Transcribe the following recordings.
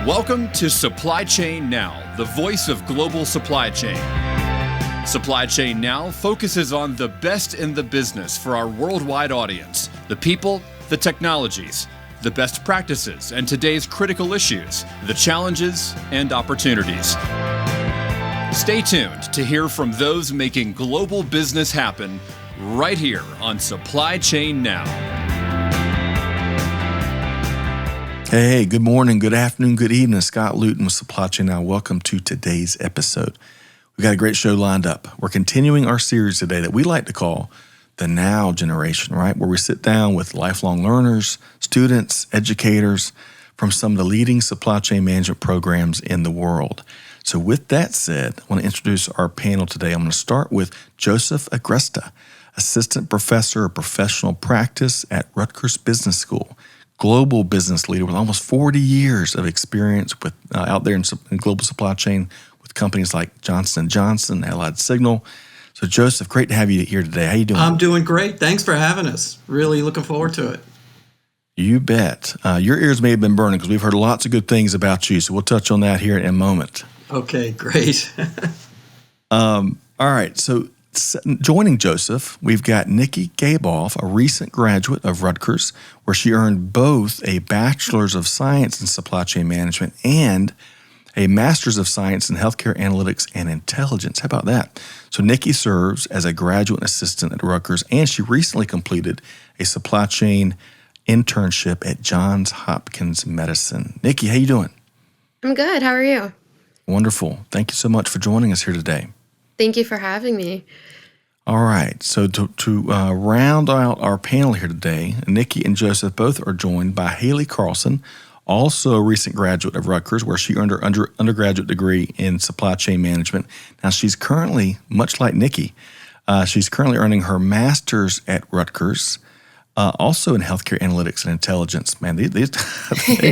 Welcome to Supply Chain Now, the voice of global supply chain. Supply Chain Now focuses on the best in the business for our worldwide audience, the people, the technologies, the best practices, and today's critical issues, the challenges and opportunities. Stay tuned to hear from those making global business happen right here on Supply Chain Now. Hey, good morning, good afternoon, good evening. Scott Luton with Supply Chain Now. Welcome to today's episode. We've got a great show lined up. We're continuing our series today that we like to call the Now Generation, right? Where we sit down with lifelong learners, students, educators from some of the leading supply chain management programs in the world. So with that said, I want to introduce our panel today. I'm going to start with Joseph Agresta, Assistant Professor of Professional Practice at Rutgers Business School. Global business leader with almost 40 years of experience with out there in global supply chain with companies like Johnson & Johnson, Allied Signal. So Joseph, great to have you here today. How you doing? I'm doing great. Thanks for having us. Really looking forward to it. You bet. Your ears may have been burning because we've heard lots of good things about you. So we'll touch on that here in a moment. Okay, great. All right. So joining Joseph, we've got Nikki Gaboff, a recent graduate of Rutgers, where she earned both a Bachelor's of Science in Supply Chain Management and a Master's of Science in Healthcare Analytics and Intelligence. How about that? So Nikki serves as a graduate assistant at Rutgers, and she recently completed a supply chain internship at Johns Hopkins Medicine. Nikki, how you doing? I'm good. How are you? Wonderful. Thank you so much for joining us here today. Thank you for having me. All right. So to round out our panel here today, Nikki and Joseph both are joined by Haley Carlsen, also a recent graduate of Rutgers, where she earned her undergraduate degree in supply chain management. Now, she's currently, much like Nikki, she's currently earning her master's at Rutgers, also in healthcare analytics and intelligence. Man, they've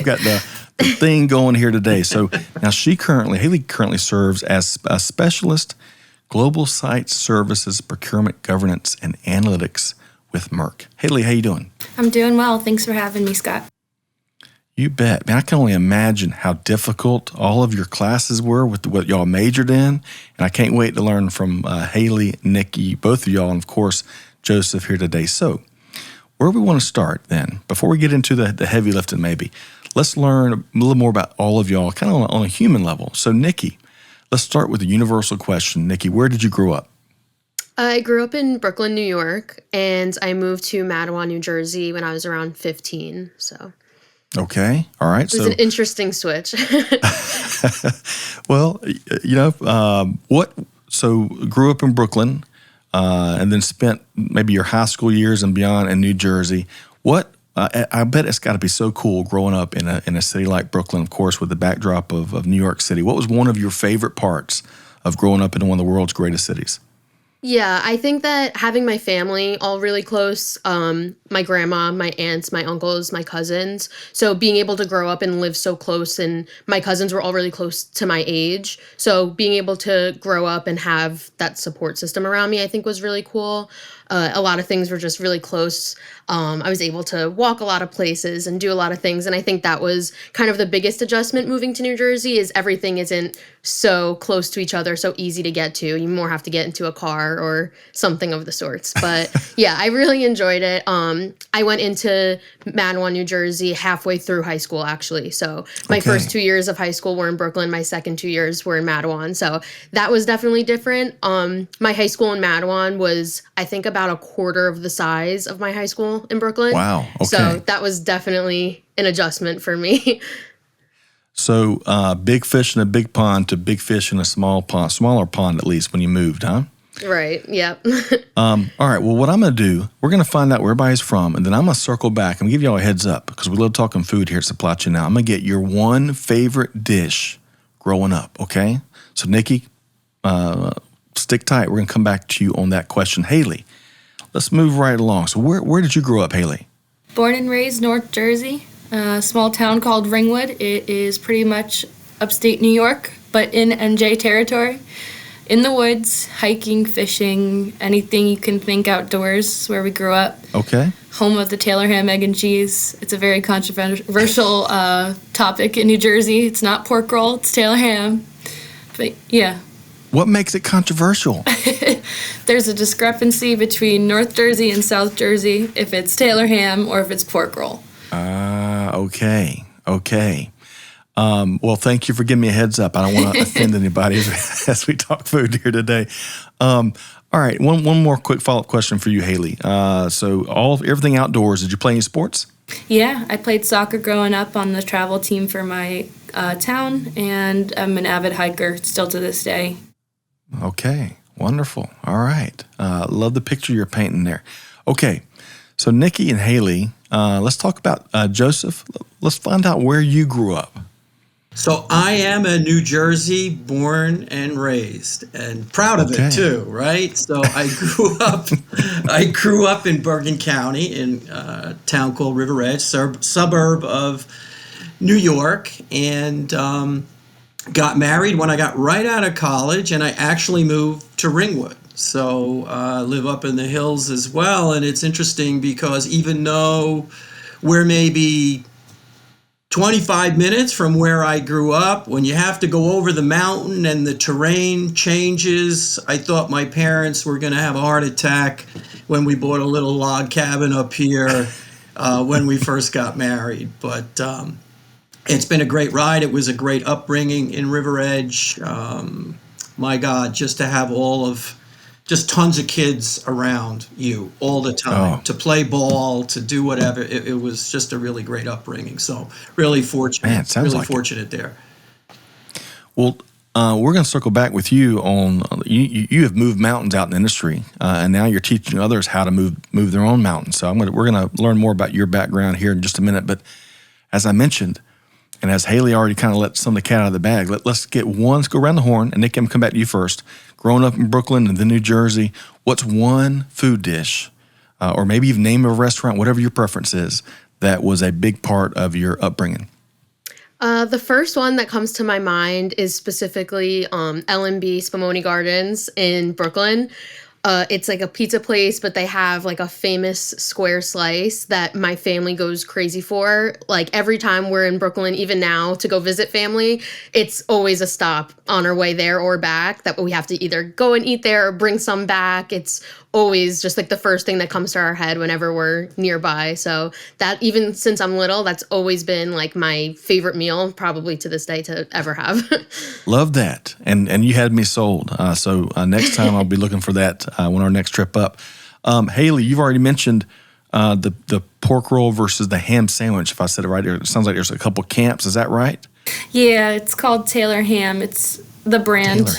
got the thing going here today. So now Haley currently serves as a specialist Global Site Services, Procurement, Governance, and Analytics with Merck. Haley, how you doing? I'm doing well. Thanks for having me, Scott. You bet. Man, I can only imagine how difficult all of your classes were with what y'all majored in, and I can't wait to learn from Haley, Nikki, both of y'all, and of course, Joseph here today. So where we want to start then, before we get into the heavy lifting maybe, let's learn a little more about all of y'all, kind of on a human level. So Nikki, let's start with the universal question. Nikki, where did you grow up? I grew up in Brooklyn, New York, and I moved to Mattawa, New Jersey when I was around 15. So, okay, all right. It was an interesting switch. Well, So grew up in Brooklyn, and then spent maybe your high school years and beyond in New Jersey. I bet it's got to be so cool growing up in a city like Brooklyn, of course, with the backdrop of New York City. What was one of your favorite parts of growing up in one of the world's greatest cities? Yeah, I think that having my family all really close, my grandma, my aunts, my uncles, my cousins. So being able to grow up and live so close, and my cousins were all really close to my age. So being able to grow up and have that support system around me, I think was really cool. A lot of things were just really close. I was able to walk a lot of places and do a lot of things. And I think that was kind of the biggest adjustment moving to New Jersey is everything isn't so close to each other, so easy to get to. You more have to get into a car or something of the sorts. But yeah, I really enjoyed it. I went into Mattawa, New Jersey halfway through high school, actually. So my first 2 years of high school were in Brooklyn. My second 2 years were in Mattawa. So that was definitely different. My high school in Mattawa was, I think, about a quarter of the size of my high school in Brooklyn. Wow. Okay. So that was definitely an adjustment for me. So big fish in a big pond to big fish in a smaller pond at least when you moved, huh? Right. Yep. All right. Well, what I'm going to do, we're going to find out where everybody's from, and then I'm going to circle back and give y'all a heads up because we love talking food here at Supply Chain Now. I'm going to get your one favorite dish growing up, okay? So, Nikki, stick tight. We're going to come back to you on that question. Haley, let's move right along. So where did you grow up, Haley? Born and raised North Jersey, a small town called Ringwood. It is pretty much upstate New York, but in NJ territory. in the woods, hiking, fishing, anything you can think outdoors is where we grew up. Okay. Home of the Taylor ham, egg, and cheese. It's a very controversial topic in New Jersey. It's not pork roll, it's Taylor ham. But yeah. What makes it controversial? There's a discrepancy between North Jersey and South Jersey if it's Taylor ham or if it's pork roll. Okay. Well, thank you for giving me a heads up. I don't want to offend anybody as we talk food here today. All right, one more quick follow-up question for you, Haley. So everything outdoors, did you play any sports? Yeah, I played soccer growing up on the travel team for my town, and I'm an avid hiker still to this day. Okay, wonderful. All right. Love the picture you're painting there. Okay, so Nikki and Haley, let's talk about Joseph. Let's find out where you grew up. So I am a New Jersey born and raised, and proud of it too, right? So I grew up in Bergen County in a town called River Edge, suburb of New York, and got married when I got right out of college, and I actually moved to Ringwood. So I live up in the hills as well, and it's interesting because even though we're maybe 25 minutes from where I grew up, when you have to go over the mountain and the terrain changes, I thought my parents were going to have a heart attack when we bought a little log cabin up here when we first got married. But it's been a great ride. It was a great upbringing in River Edge. My God, just to have just tons of kids around you all the time, to play ball, to do whatever. It was just a really great upbringing. So really fortunate. Man, sounds really fortunate there. Well, we're going to circle back with you on you have moved mountains out in the industry, and now you're teaching others how to move their own mountains. So we're going to learn more about your background here in just a minute. But as I mentioned, and as Haley already kind of let some of the cat out of the bag, let's go around the horn, and Nick, I'm going to come back to you first. Growing up in Brooklyn and then New Jersey, what's one food dish, or maybe even name of a restaurant, whatever your preference is, that was a big part of your upbringing? The first one that comes to my mind is specifically L&B Spumoni Gardens in Brooklyn. It's like a pizza place, but they have like a famous square slice that my family goes crazy for. Like every time we're in Brooklyn, even now to go visit family, it's always a stop on our way there or back that we have to either go and eat there or bring some back. It's always just like the first thing that comes to our head whenever we're nearby. So that even since I'm little, that's always been like my favorite meal, probably to this day, to ever have. Love that. And you had me sold. So next time I'll be looking for that when our next trip up. Haley, you've already mentioned the pork roll versus the ham sandwich. If I said it right, it sounds like there's a couple camps. Is that right? Yeah, it's called Taylor ham. It's the brand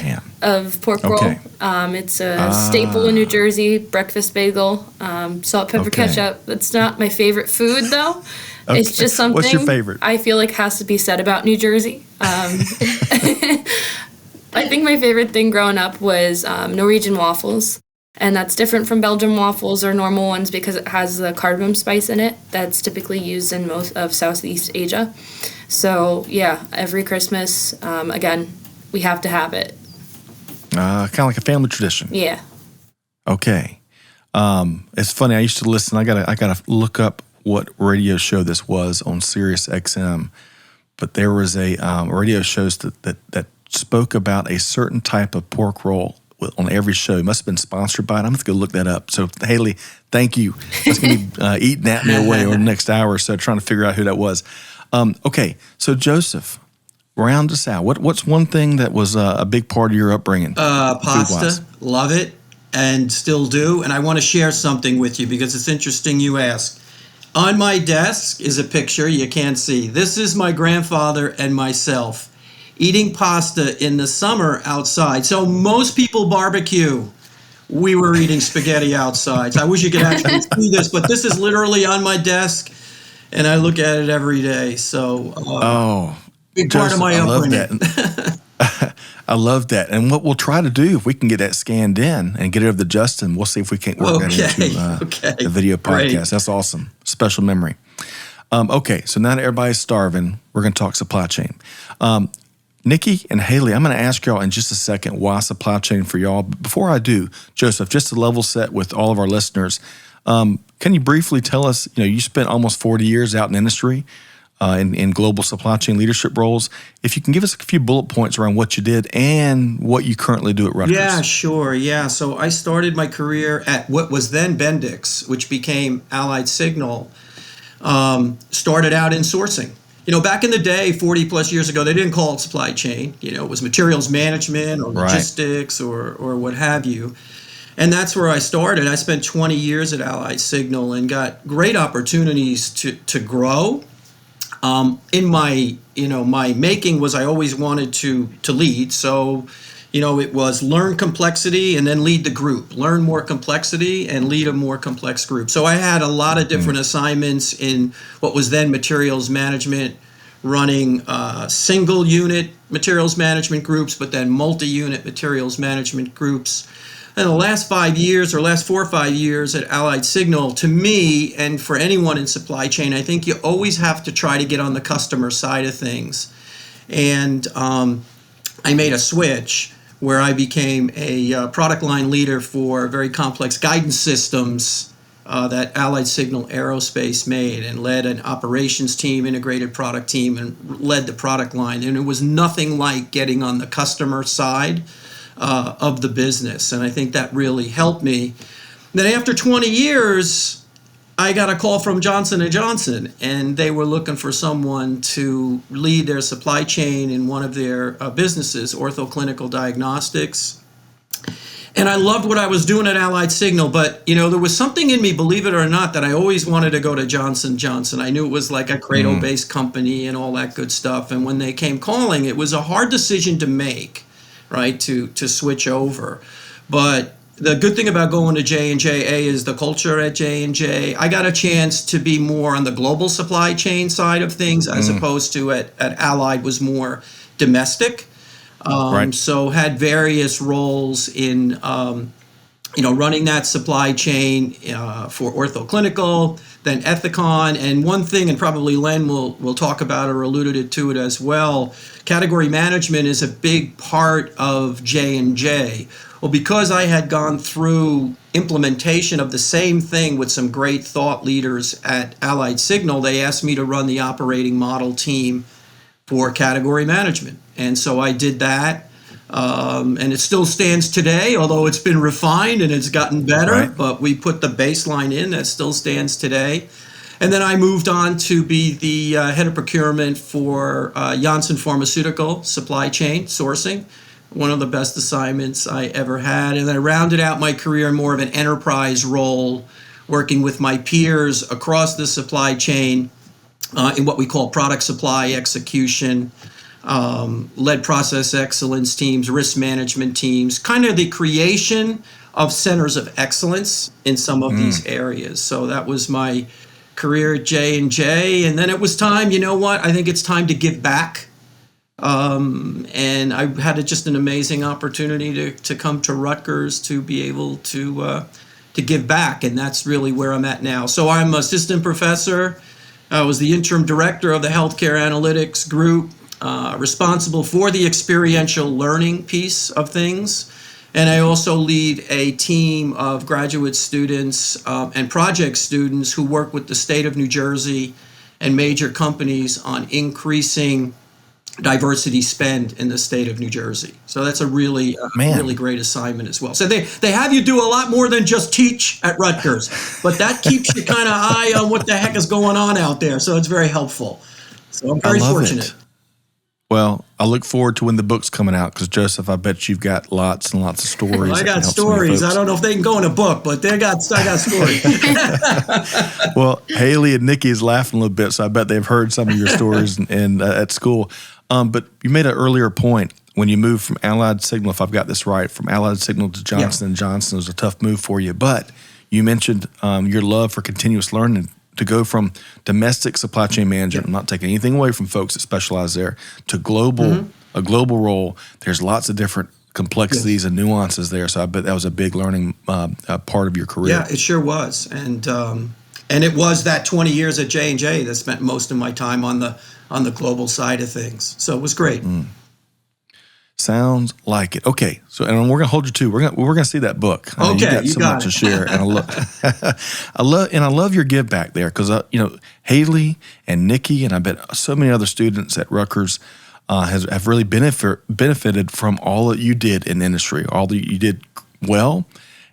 of pork roll. It's a staple in New Jersey, breakfast bagel, salt, pepper, ketchup. It's not my favorite food, though. It's just something What's your favorite? I feel like has to be said about New Jersey. I think my favorite thing growing up was Norwegian waffles. And that's different from Belgian waffles or normal ones because it has the cardamom spice in it that's typically used in most of Southeast Asia. So, yeah, every Christmas, again, we have to have it. Kind of like a family tradition. Yeah. Okay. It's funny. I used to listen. I gotta look up what radio show this was on Sirius XM. But there was a radio show that spoke about a certain type of pork roll on every show. It must have been sponsored by it. I'm going to go look that up. So, Haley, thank you. That's going to be eating at me away over the next hour or so, trying to figure out who that was. Okay, so Joseph, round us out. What's one thing that was a big part of your upbringing? Pasta, food-wise? love it, and still do. And I want to share something with you because it's interesting you ask. On my desk is a picture you can't see. This is my grandfather and myself eating pasta in the summer outside. So most people barbecue. We were eating spaghetti outside. I wish you could actually see this, but this is literally on my desk, and I look at it every day. So, big part of my upbringing. I love that. And what we'll try to do, if we can get that scanned in and get it over to Justin, we'll see if we can't work that into the video podcast. Great. That's awesome. Special memory. Okay, so now that everybody's starving, we're going to talk supply chain. Nikki and Haley, I'm going to ask y'all in just a second why supply chain for y'all. But before I do, Joseph, just to level set with all of our listeners, can you briefly tell us, you spent almost 40 years out in industry in global supply chain leadership roles. If you can give us a few bullet points around what you did and what you currently do at Rutgers. Yeah, sure. Yeah. So I started my career at what was then Bendix, which became Allied Signal. Started out in sourcing. Back in the day, 40 plus years ago, they didn't call it supply chain. It was materials management or logistics or what have you. And that's where I started. I spent 20 years at Allied Signal and got great opportunities to grow. In my, my making was I always wanted to lead. So, it was learn complexity and then lead the group. Learn more complexity and lead a more complex group. So I had a lot of different assignments in what was then materials management, running single unit materials management groups, but then multi-unit materials management groups. And the last 5 years or last 4 or 5 years at Allied Signal, to me and for anyone in supply chain, I think you always have to try to get on the customer side of things. And I made a switch where I became a product line leader for very complex guidance systems that Allied Signal Aerospace made, and led an operations team, integrated product team, and led the product line. And it was nothing like getting on the customer side of the business. And I think that really helped me. Then after 20 years, I got a call from Johnson & Johnson, and they were looking for someone to lead their supply chain in one of their businesses, Ortho Clinical Diagnostics. And I loved what I was doing at Allied Signal, but there was something in me, believe it or not, that I always wanted to go to Johnson & Johnson. I knew it was like a cradle-based company and all that good stuff. And when they came calling, it was a hard decision to make, right, to switch over. But the good thing about going to J&J is the culture at J&J. I got a chance to be more on the global supply chain side of things, as opposed to at Allied was more domestic. So had various roles in, running that supply chain for Ortho Clinical, then Ethicon. And one thing, and probably Len will talk about or alluded to it as well, category management is a big part of J&J. Well, because I had gone through implementation of the same thing with some great thought leaders at Allied Signal, they asked me to run the operating model team for category management. And so I did that. And it still stands today, although it's been refined and it's gotten better. But we put the baseline in that still stands today. And then I moved on to be the head of procurement for Janssen Pharmaceutical supply chain sourcing. One of the best assignments I ever had. And I rounded out my career in more of an enterprise role, working with my peers across the supply chain in what we call product supply execution, led process excellence teams, risk management teams, kind of the creation of centers of excellence in some of these areas. So that was my career at J&J. And then it was time, I think it's time to give back. And I had just an amazing opportunity to come to Rutgers to be able to give back, and that's really where I'm at now. So I'm assistant professor. I was the interim director of the healthcare analytics group, responsible for the experiential learning piece of things. And I also lead a team of graduate students and project students who work with the state of New Jersey and major companies on increasing diversity spend in the state of New Jersey. So that's a really great assignment as well. So they have you do a lot more than just teach at Rutgers, but that keeps you kind of eye on what the heck is going on out there. So it's very helpful. So I'm very fortunate. Well, I look forward to when the book's coming out, because Joseph, I bet you've got lots and lots of stories. I got stories. I don't know if they can go in a book, but I got stories. Well, Haley and Nikki is laughing a little bit, so I bet they've heard some of your stories at school. But you made an earlier point when you moved from Allied Signal, if I've got this right, from Allied Signal to Johnson & Johnson. It was a tough move for you. But you mentioned your love for continuous learning, to go from domestic supply chain management, I'm not taking anything away from folks that specialize there, to a global role. There's lots of different complexities and nuances there. So I bet that was a big learning part of your career. Yeah, it sure was. And it was that 20 years at J&J that spent most of my time on the global side of things. So it was great. Sounds like it. Okay, so and we're gonna hold you to. We're gonna see that book. Okay, you got so much to share, and I love your give back there because Haley and Nikki and I bet so many other students at Rutgers have really benefited from all that you did in industry, all that you did well,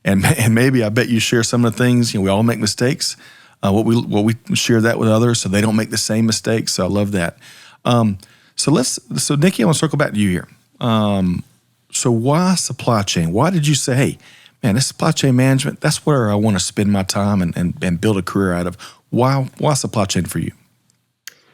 and maybe I bet you share some of the things. We all make mistakes. What we share that with others so they don't make the same mistakes. So I love that. So Nikki, I want to circle back to you here. So why supply chain? Why did you say, hey, man, this supply chain management, that's where I want to spend my time and build a career out of? Why supply chain for you?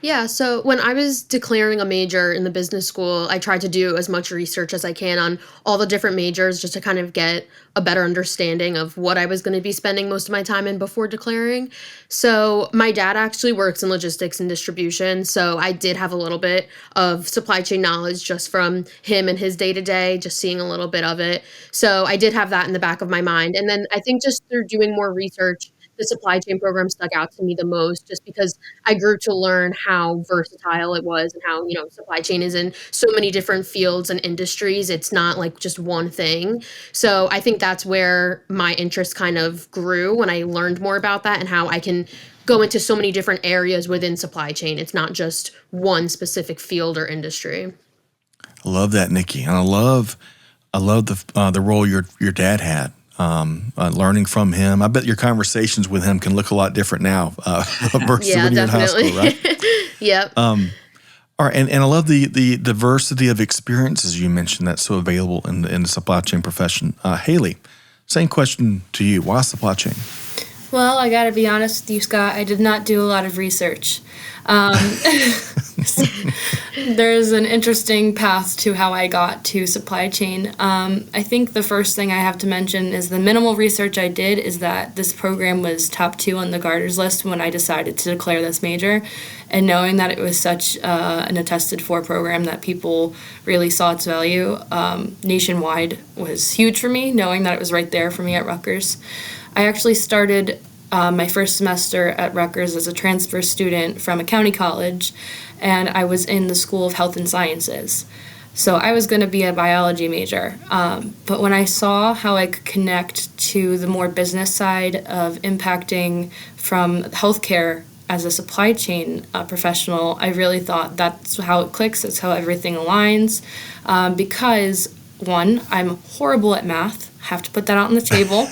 Yeah, so when I was declaring a major in the business school, I tried to do as much research as I can on all the different majors just to kind of get a better understanding of what I was going to be spending most of my time in before declaring. So my dad actually works in logistics and distribution, so I did have a little bit of supply chain knowledge just from him and his day-to-day, just seeing a little bit of it. So I did have that in the back of my mind. And then I think just through doing more research, the supply chain program stuck out to me the most just because I grew to learn how versatile it was and how, supply chain is in so many different fields and industries. It's not like just one thing. So I think that's where my interest kind of grew when I learned more about that and how I can go into so many different areas within supply chain. It's not just one specific field or industry. I love that, Nikki. And I love the role your dad had. Learning from him. I bet your conversations with him can look a lot different now versus when you were in high school, right? Yep. All right, and I love the diversity of experiences you mentioned that's so available in the supply chain profession. Haley, same question to you. Why supply chain? Well, I got to be honest with you, Scott. I did not do a lot of research. There's an interesting path to how I got to supply chain. I think the first thing I have to mention is the minimal research I did is that this program was top 2 on the Garters list when I decided to declare this major. And knowing that it was such an attested for program that people really saw its value nationwide was huge for me, knowing that it was right there for me at Rutgers. I actually started my first semester at Rutgers as a transfer student from a county college, and I was in the School of Health and Sciences. So I was going to be a biology major. But when I saw how I could connect to the more business side of impacting from healthcare as a supply chain professional, I really thought that's how it clicks, that's how everything aligns. Because, one, I'm horrible at math, have to put that out on the table.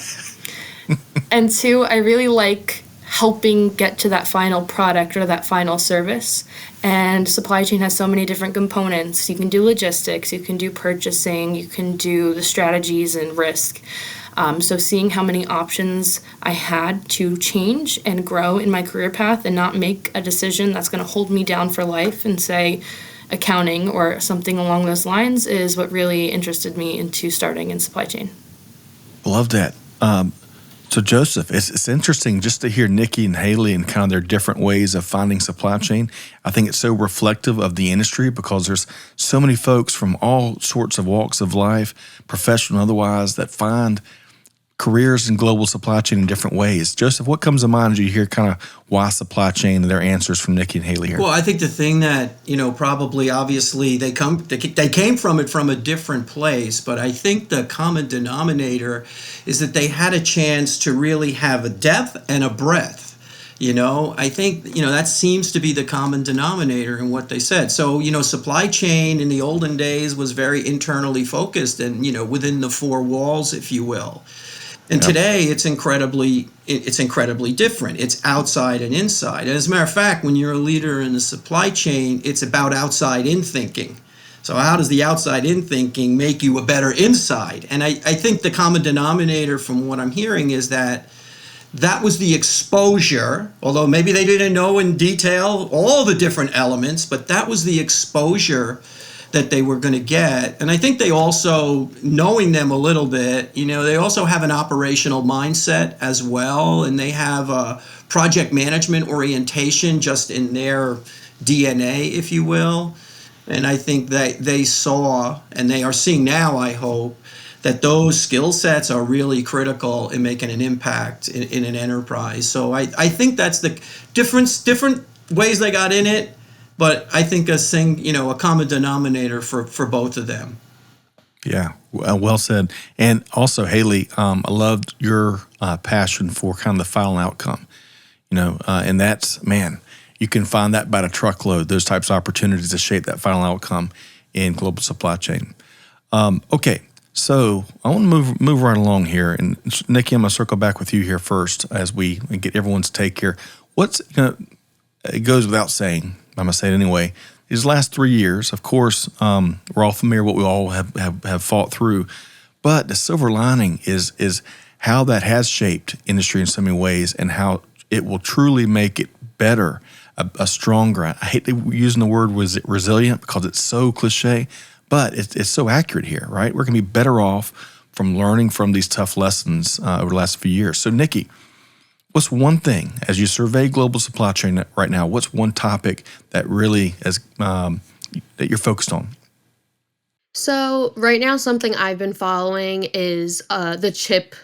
And 2, I really like helping get to that final product or that final service. And supply chain has so many different components. You can do logistics, you can do purchasing, you can do the strategies and risk. So seeing how many options I had to change and grow in my career path and not make a decision that's going to hold me down for life and say accounting or something along those lines is what really interested me into starting in supply chain. Love that. So Joseph, it's interesting just to hear Nikki and Haley and kind of their different ways of finding supply chain. I think it's so reflective of the industry because there's so many folks from all sorts of walks of life, professional and otherwise, that find careers in global supply chain in different ways. Joseph, what comes to mind as you hear kind of why supply chain and their answers from Nikki and Haley here? Well, I think the thing that, probably obviously they came from it from a different place, but I think the common denominator is that they had a chance to really have a depth and a breadth. I think, that seems to be the common denominator in what they said. So, supply chain in the olden days was very internally focused and, within the 4 walls, if you will. And today it's incredibly different. It's outside and inside. And as a matter of fact, when you're a leader in the supply chain, it's about outside in thinking. So how does the outside in thinking make you a better inside? And I think the common denominator from what I'm hearing is that was the exposure, although maybe they didn't know in detail all the different elements, but that was the exposure that they were going to get. And I think they also, knowing them a little bit, they also have an operational mindset as well, and they have a project management orientation just in their DNA, if you will. And I think that they saw, and they are seeing now, I hope, that those skill sets are really critical in making an impact in an enterprise. So I think that's the different ways they got in it. But I think a common denominator for both of them. Yeah, well said. And also, Haley, I loved your passion for kind of the final outcome. And that's, man, you can find that by the truckload, those types of opportunities to shape that final outcome in global supply chain. Okay, so I want to move right along here. And Nikki, I'm going to circle back with you here first as we get everyone's take here. It goes without saying, I'm going to say it anyway, these last 3 years, of course, we're all familiar with what we all have fought through. But the silver lining is how that has shaped industry in so many ways and how it will truly make it better, a stronger. I hate using the word resilient because it's so cliche, but it's so accurate here, right? We're going to be better off from learning from these tough lessons over the last few years. So, Nikki, what's one thing, as you survey global supply chain right now, what's one topic that really that you're focused on? So right now, something I've been following is the chip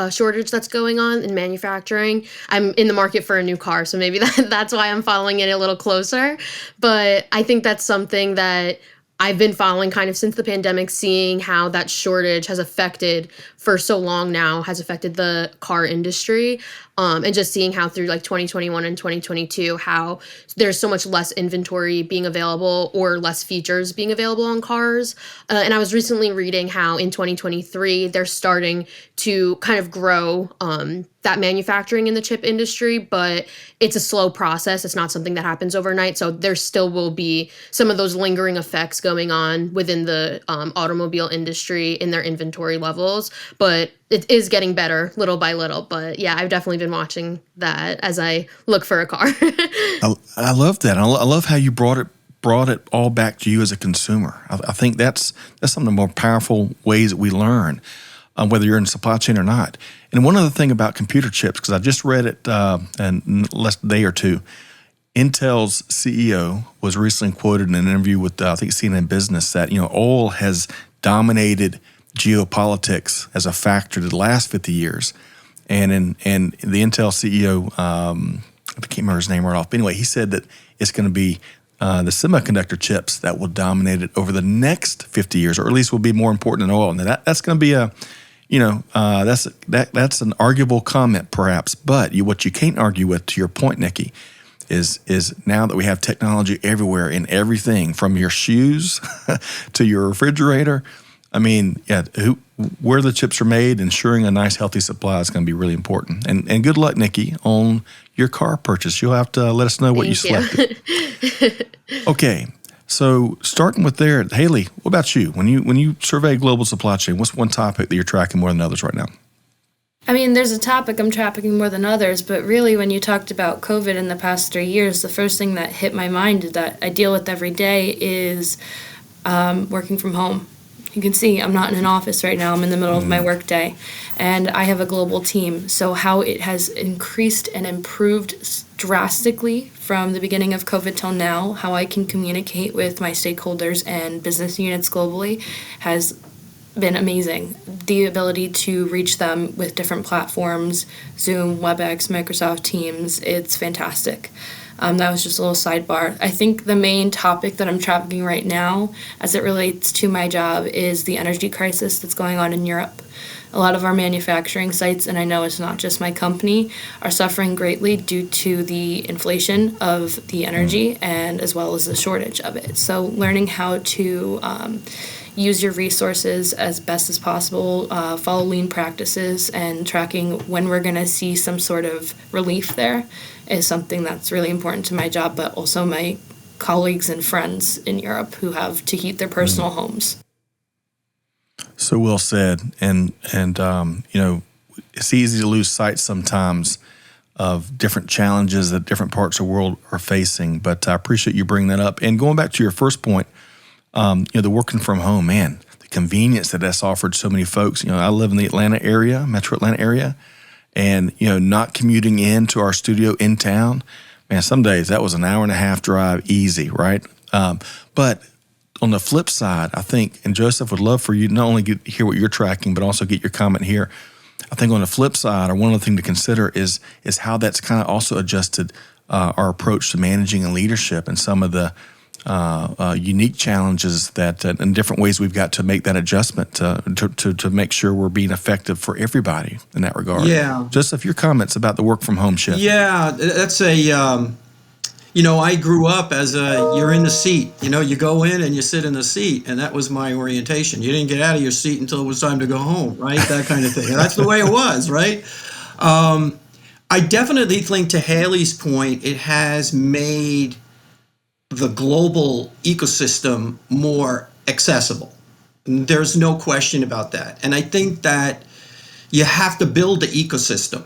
shortage that's going on in manufacturing. I'm in the market for a new car, so maybe that's why I'm following it a little closer. But I think that's something that I've been following kind of since the pandemic, seeing how that shortage has affected for so long now, has affected the car industry. And just seeing how through like 2021 and 2022, how there's so much less inventory being available or less features being available on cars. And I was recently reading how in 2023, they're starting to kind of grow that manufacturing in the chip industry, but it's a slow process. It's not something that happens overnight. So there still will be some of those lingering effects going on within the automobile industry in their inventory levels, but it is getting better little by little. But yeah, I've definitely been watching that as I look for a car. I love that. I love how you brought it all back to you as a consumer. I think that's some of the more powerful ways that we learn, whether you're in supply chain or not. And one other thing about computer chips, because I just read it in last day or two, Intel's CEO was recently quoted in an interview with I think CNN Business that oil has dominated geopolitics as a factor the last 50 years. And the Intel CEO, I can't remember his name right off, but anyway, he said that it's going to be the semiconductor chips that will dominate it over the next 50 years, or at least will be more important than oil. And that's going to be that's an arguable comment perhaps, but what you can't argue with, to your point, Nikki, is now that we have technology everywhere in everything from your shoes to your refrigerator. I mean, where the chips are made, ensuring a nice, healthy supply is going to be really important. And good luck, Nikki, on your car purchase. You'll have to let us know what you selected. Okay, so starting with there, Haley, what about you? When you survey global supply chain, what's one topic that you're tracking more than others right now? I mean, there's a topic I'm tracking more than others, but really when you talked about COVID in the past 3 years, the first thing that hit my mind that I deal with every day is working from home. You can see I'm not in an office right now. I'm in the middle of my work day, and I have a global team. So how it has increased and improved drastically from the beginning of COVID till now, how I can communicate with my stakeholders and business units globally has been amazing. The ability to reach them with different platforms, Zoom, WebEx, Microsoft Teams, it's fantastic. That was just a little sidebar. I think the main topic that I'm tracking right now as it relates to my job is the energy crisis that's going on in Europe. A lot of our manufacturing sites, and I know it's not just my company, are suffering greatly due to the inflation of the energy and as well as the shortage of it. So learning how to use your resources as best as possible, follow lean practices, and tracking when we're going to see some sort of relief there is something that's really important to my job, but also my colleagues and friends in Europe who have to heat their personal homes. So well said. And it's easy to lose sight sometimes of different challenges that different parts of the world are facing, but I appreciate you bringing that up. And going back to your first point, the working from home, man, the convenience that's offered so many folks. I live in the Atlanta area, metro Atlanta area, and, not commuting into our studio in town, man, some days that was an hour and a half drive easy, right? But on the flip side, I think, and Joseph would love for you to not only hear what you're tracking, but also get your comment here. I think on the flip side, or one other thing to consider is how that's kind of also adjusted our approach to managing and leadership and some of the unique challenges that in different ways we've got to make that adjustment to make sure we're being effective for everybody in that regard. Yeah. Joseph, your comments about the work from home shift. Yeah, that's I grew up as you're in the seat. You go in and you sit in the seat, and that was my orientation. You didn't get out of your seat until it was time to go home, right? That kind of thing. And that's the way it was, right? I definitely think, to Haley's point, it has made the global ecosystem more accessible. There's no question about that. And I think that you have to build the ecosystem,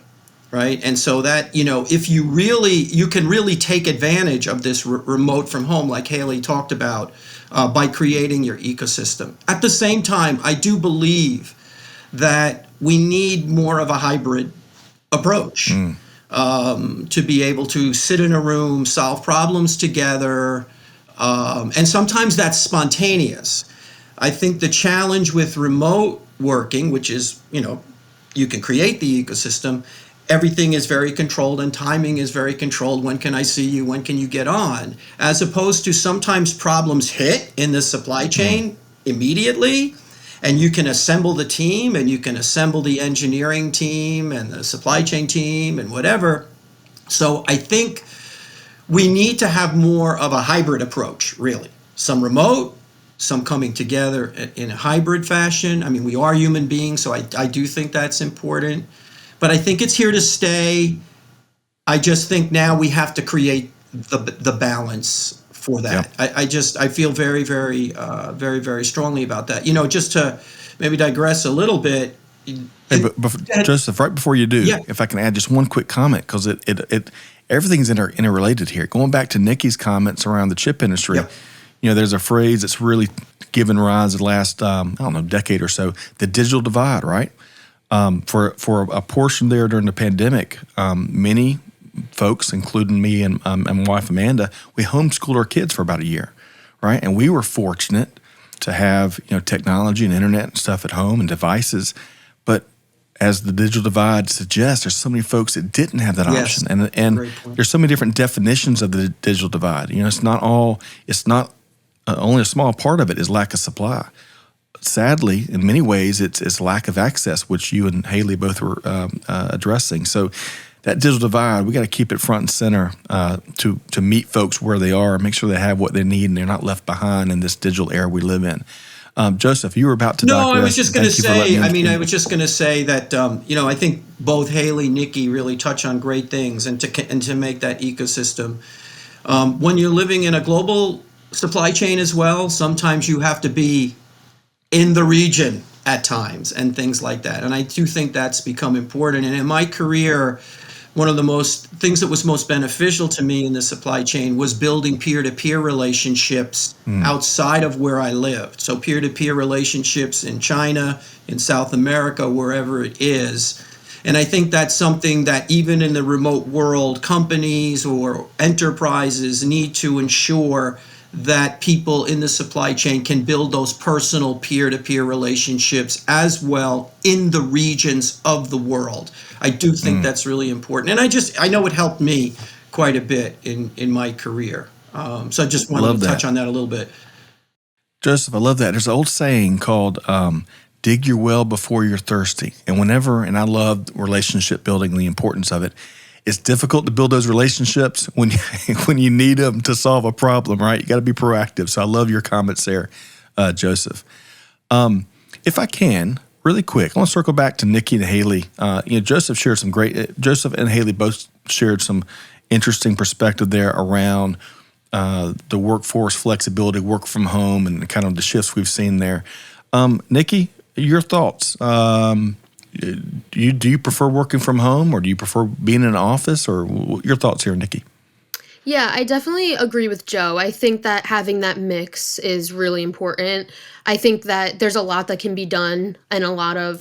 right? And so that, if you can really take advantage of this remote from home, like Haley talked about, by creating your ecosystem. At the same time, I do believe that we need more of a hybrid approach to be able to sit in a room, solve problems together, and sometimes that's spontaneous. I think the challenge with remote working, which is, you can create the ecosystem, everything is very controlled and timing is very controlled. When can I see you? When can you get on? As opposed to sometimes problems hit in the supply chain immediately, and you can assemble the team and you can assemble the engineering team and the supply chain team and whatever. So I think we need to have more of a hybrid approach, really. Some remote, some coming together in a hybrid fashion. I mean, we are human beings, so I do think that's important. But I think it's here to stay. I just think now we have to create the balance for that. Yep. I feel very, very, very, very strongly about that. Just to maybe digress a little bit. Joseph, right before you do, if I can add just one quick comment, because it everything's interrelated here. Going back to Nikki's comments around the chip industry, there's a phrase that's really given rise the last decade or so, the digital divide, right? For a portion there during the pandemic, many folks, including me and my wife Amanda, we homeschooled our kids for about a year, right? And we were fortunate to have technology and internet and stuff at home and devices, but as the digital divide suggests, there's so many folks that didn't have that option, and there's so many different definitions of the digital divide. It's not only a small part of it is lack of supply. Sadly, in many ways, it's lack of access, which you and Haley both were addressing. So that digital divide, we got to keep it front and center to meet folks where they are, make sure they have what they need, and they're not left behind in this digital era we live in. Joseph, you were about to digress. No, I was just going to say, that, I think both Haley, Nikki really touch on great things and to make that ecosystem. When you're living in a global supply chain as well, sometimes you have to be in the region at times and things like that. And I do think that's become important. And in my career, one of the things that was most beneficial to me in the supply chain was building peer-to-peer relationships outside of where I lived. So peer-to-peer relationships in China, in South America, wherever it is. And I think that's something that even in the remote world, companies or enterprises need to ensure that people in the supply chain can build those personal peer-to-peer relationships as well in the regions of the world. I do think that's really important. And I know it helped me quite a bit in my career. So I just wanted to touch on that a little bit. Joseph, I love that. There's an old saying called dig your well before you're thirsty. And I love relationship building, the importance of it. It's difficult to build those relationships when you need them to solve a problem, right? You got to be proactive. So I love your comments there, Joseph. If I can, really quick, I want to circle back to Nikki and Haley. Joseph and Haley both shared some interesting perspective there around the workforce flexibility, work from home, and kind of the shifts we've seen there. Nikki, your thoughts? Do you prefer working from home, or do you prefer being in an office, or your thoughts here, Nikki? Yeah, I definitely agree with Joe. I think that having that mix is really important. I think that there's a lot that can be done and a lot of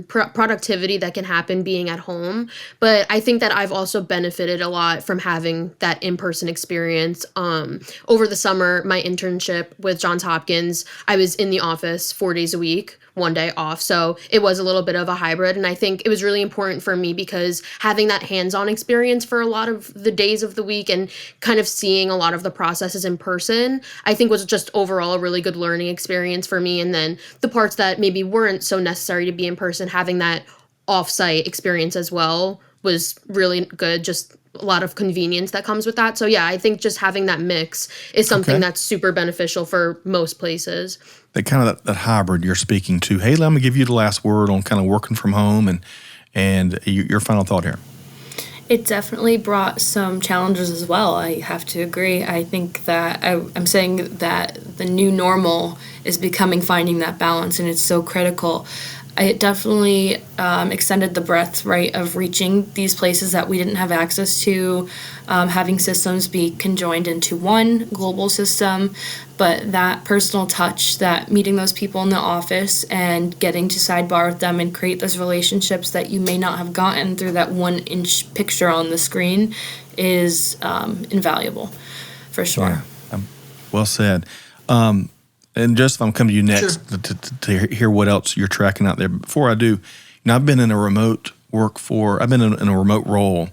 productivity that can happen being at home. But I think that I've also benefited a lot from having that in-person experience. Over the summer, my internship with Johns Hopkins, I was in the office 4 days a week one day off. So it was a little bit of a hybrid. And I think it was really important for me because having that hands-on experience for a lot of the days of the week and kind of seeing a lot of the processes in person, I think was just overall a really good learning experience for me. And then the parts that maybe weren't so necessary to be in person, having that off-site experience as well was really good. Just a lot of convenience that comes with that. So yeah, I think just having that mix is something that's super beneficial for most places. That kind of that hybrid you're speaking to. Haley, I'm gonna give you the last word on kind of working from home and your final thought here. It definitely brought some challenges as well. I have to agree. I think that I'm saying that the new normal is becoming finding that balance, and it's so critical. It definitely extended the breadth, right, of reaching these places that we didn't have access to, having systems be conjoined into one global system, but that personal touch, that meeting those people in the office and getting to sidebar with them and create those relationships that you may not have gotten through that 1-inch picture on the screen is invaluable, for sure. Yeah, well said. And Joseph, I'm coming to you next to hear what else you're tracking out there. Before I do, I've been in a remote I've been in a remote role,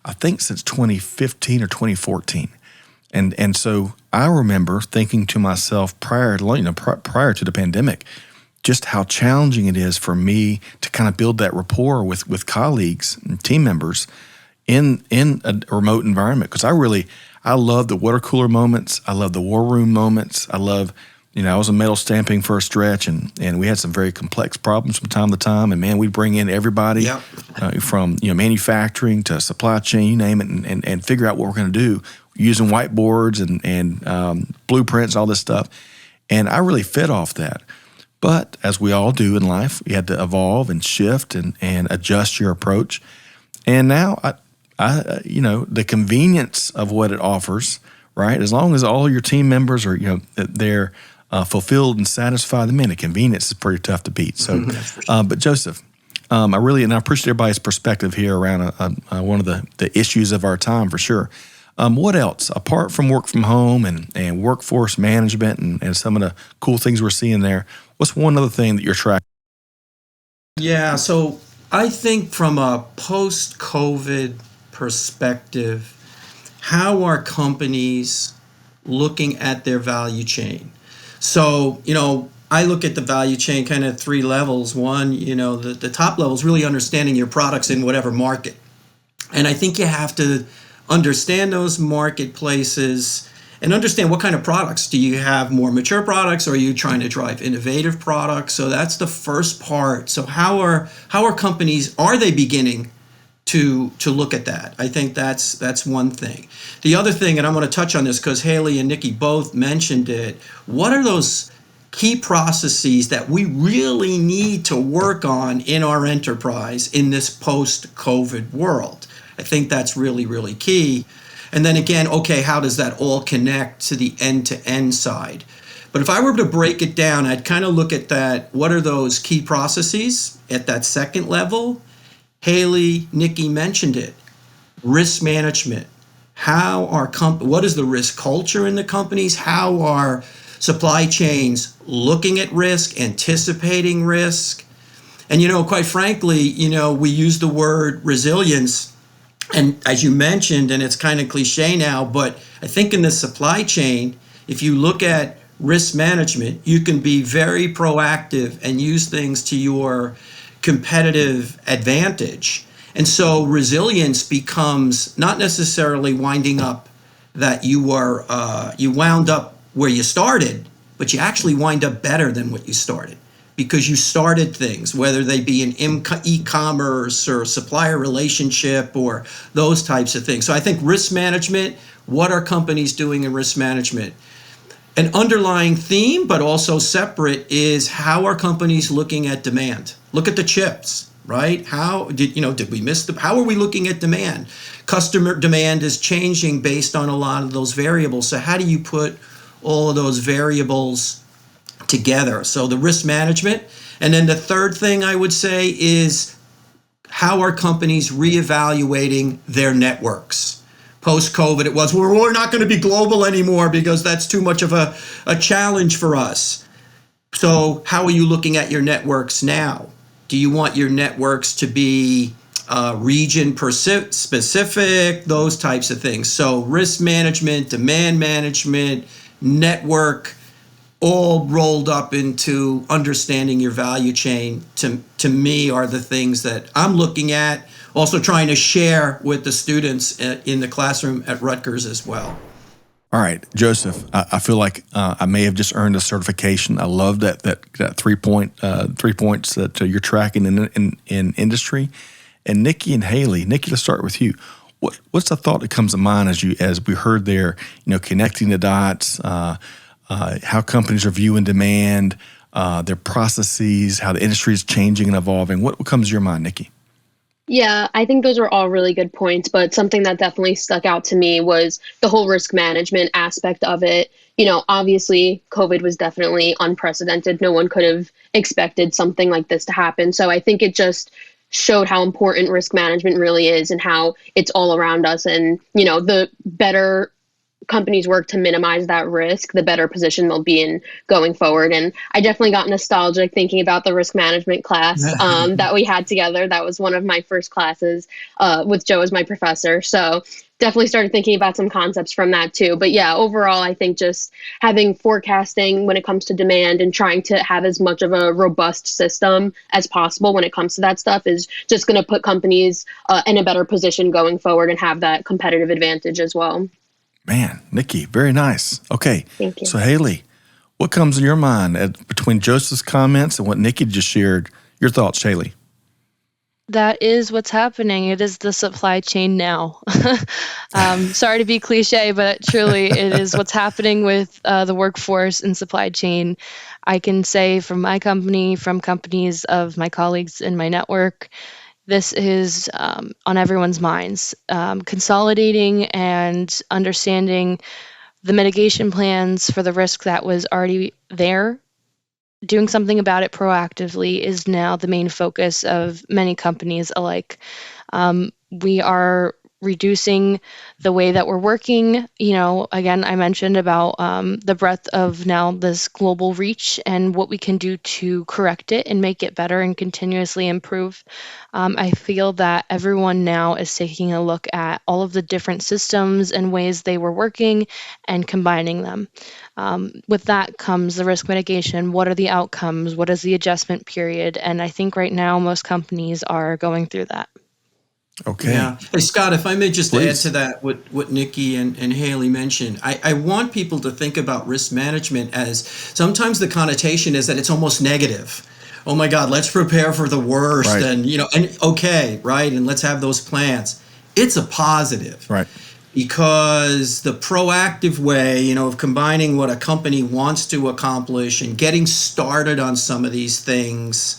I think since 2015 or 2014. And so I remember thinking to myself prior to the pandemic, just how challenging it is for me to kind of build that rapport with colleagues and team members in a remote environment. Because I love the water cooler moments. I love the war room moments. I love, I was in metal stamping for a stretch, and we had some very complex problems from time to time. And man, we'd bring in everybody from manufacturing to supply chain, you name it, and figure out what we're going to do using whiteboards and blueprints, all this stuff. And I really fed off that. But as we all do in life, you had to evolve and shift and adjust your approach. And now the convenience of what it offers, right? As long as all your team members are, they're fulfilled and satisfied, the convenience is pretty tough to beat. So, but Joseph, I appreciate everybody's perspective here around one of the issues of our time for sure. What else, apart from work from home and workforce management and some of the cool things we're seeing there, what's one other thing that you're tracking? Yeah, so I think from a post-COVID perspective, how are companies looking at their value chain? So, I look at the value chain kind of 3 levels. One, the top level is really understanding your products in whatever market. And I think you have to understand those marketplaces and understand what kind of products. Do you have more mature products, or are you trying to drive innovative products? So that's the first part. So how are companies, are they beginning to look at that? I think that's one thing. The other thing, and I'm going to touch on this because Haley and Nikki both mentioned it, what are those key processes that we really need to work on in our enterprise in this post-COVID world? I think that's really, really key. And then again, okay, how does that all connect to the end-to-end side? But if I were to break it down, I'd kind of look at that. What are those key processes at that second level? Haley, Nikki mentioned it. Risk management. What is the risk culture in the companies? How are supply chains looking at risk, anticipating risk? And, quite frankly, we use the word resilience. And as you mentioned, and it's kind of cliche now, but I think in the supply chain, if you look at risk management, you can be very proactive and use things to your competitive advantage. And so resilience becomes not necessarily winding up that you wound up where you started, but you actually wind up better than what you started, because you started things, whether they be in e-commerce or supplier relationship or those types of things. So I think risk management, what are companies doing in risk management? An underlying theme, but also separate, is how are companies looking at demand? Look at the chips, right? How did we miss how are we looking at demand? Customer demand is changing based on a lot of those variables. So how do you put all of those variables together? So the risk management. And then the third thing I would say is, how are companies reevaluating their networks? Post-COVID, it was, we're not going to be global anymore because that's too much of a challenge for us. So how are you looking at your networks now? Do you want your networks to be region specific, those types of things? So risk management, demand management, network, all rolled up into understanding your value chain, to me, are the things that I'm looking at, also trying to share with the students in the classroom at Rutgers as well. All right, Joseph, I feel like I may have just earned a certification. I love that 3 points that you're tracking in industry. And Nikki and Haley, Nikki, let's start with you. What's the thought that comes to mind as we heard there, connecting the dots, how companies are viewing demand, their processes, how the industry is changing and evolving? What comes to your mind, Nikki? Yeah, I think those are all really good points, but something that definitely stuck out to me was the whole risk management aspect of it. Obviously, COVID was definitely unprecedented. No one could have expected something like this to happen. So I think it just showed how important risk management really is and how it's all around us. And, the better companies work to minimize that risk, the better position they'll be in going forward. And I definitely got nostalgic thinking about the risk management class that we had together. That was one of my first classes with Joe as my professor. So definitely started thinking about some concepts from that too. But yeah, overall, I think just having forecasting when it comes to demand and trying to have as much of a robust system as possible when it comes to that stuff is just going to put companies in a better position going forward and have that competitive advantage as well. Man, Nikki, very nice. Okay. Thank you. So, Haley, what comes in your mind between Joseph's comments and what Nikki just shared? Your thoughts, Haley? That is what's happening. It is the supply chain now. Sorry to be cliche, but truly it is what's happening with the workforce and supply chain. I can say from my company, from companies of my colleagues in my network, this is on everyone's minds. Consolidating and understanding the mitigation plans for the risk that was already there, doing something about it proactively is now the main focus of many companies alike. We are reducing the way that we're working. Again, I mentioned about the breadth of now this global reach and what we can do to correct it and make it better and continuously improve. I feel that everyone now is taking a look at all of the different systems and ways they were working and combining them. With that comes the risk mitigation. What are the outcomes? What is the adjustment period? And I think right now most companies are going through that. Okay. Yeah. Hey, Scott, if I may just Please. add to that what Nikki and Haley mentioned, I want people to think about risk management as sometimes the connotation is that it's almost negative. Oh my God, let's prepare for the worst, Right. and okay, right, and let's have those plans. It's a positive, Right. Because the proactive way, of combining what a company wants to accomplish and getting started on some of these things.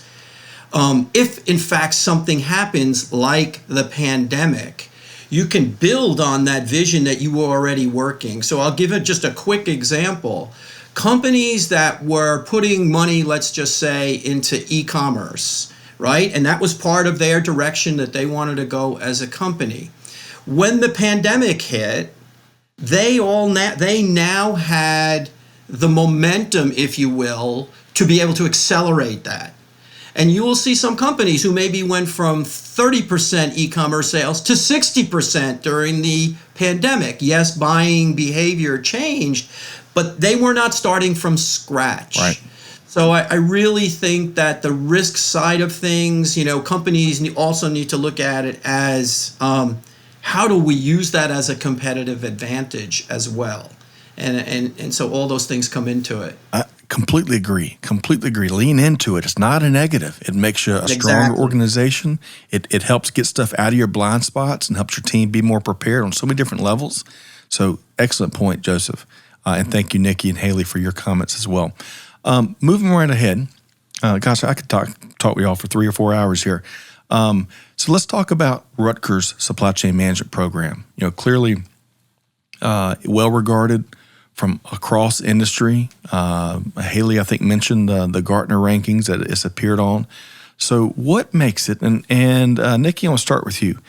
If in fact something happens like the pandemic, you can build on that vision that you were already working. So I'll give it just a quick example. Companies that were putting money, let's just say, into e-commerce, right? And that was part of their direction that they wanted to go as a company. When the pandemic hit, they now had the momentum, if you will, to be able to accelerate that. And you will see some companies who maybe went from 30% e-commerce sales to 60% during the pandemic. Yes, buying behavior changed, but they were not starting from scratch. Right. So I really think that the risk side of things, companies also need to look at it as how do we use that as a competitive advantage as well? And so all those things come into it. I completely agree. Lean into it. It's not a negative. It makes you a stronger organization. It helps get stuff out of your blind spots and helps your team be more prepared on so many different levels. So excellent point, Joseph. And thank you, Nikki and Haley, for your comments as well. Moving right ahead. Gosh, I could talk with y'all for 3 or 4 hours here. So let's talk about Rutgers Supply Chain Management Program. Clearly well regarded from across industry. Haley, I think, mentioned the Gartner rankings that it's appeared on. So what makes it, and Nikki, I want to start with you.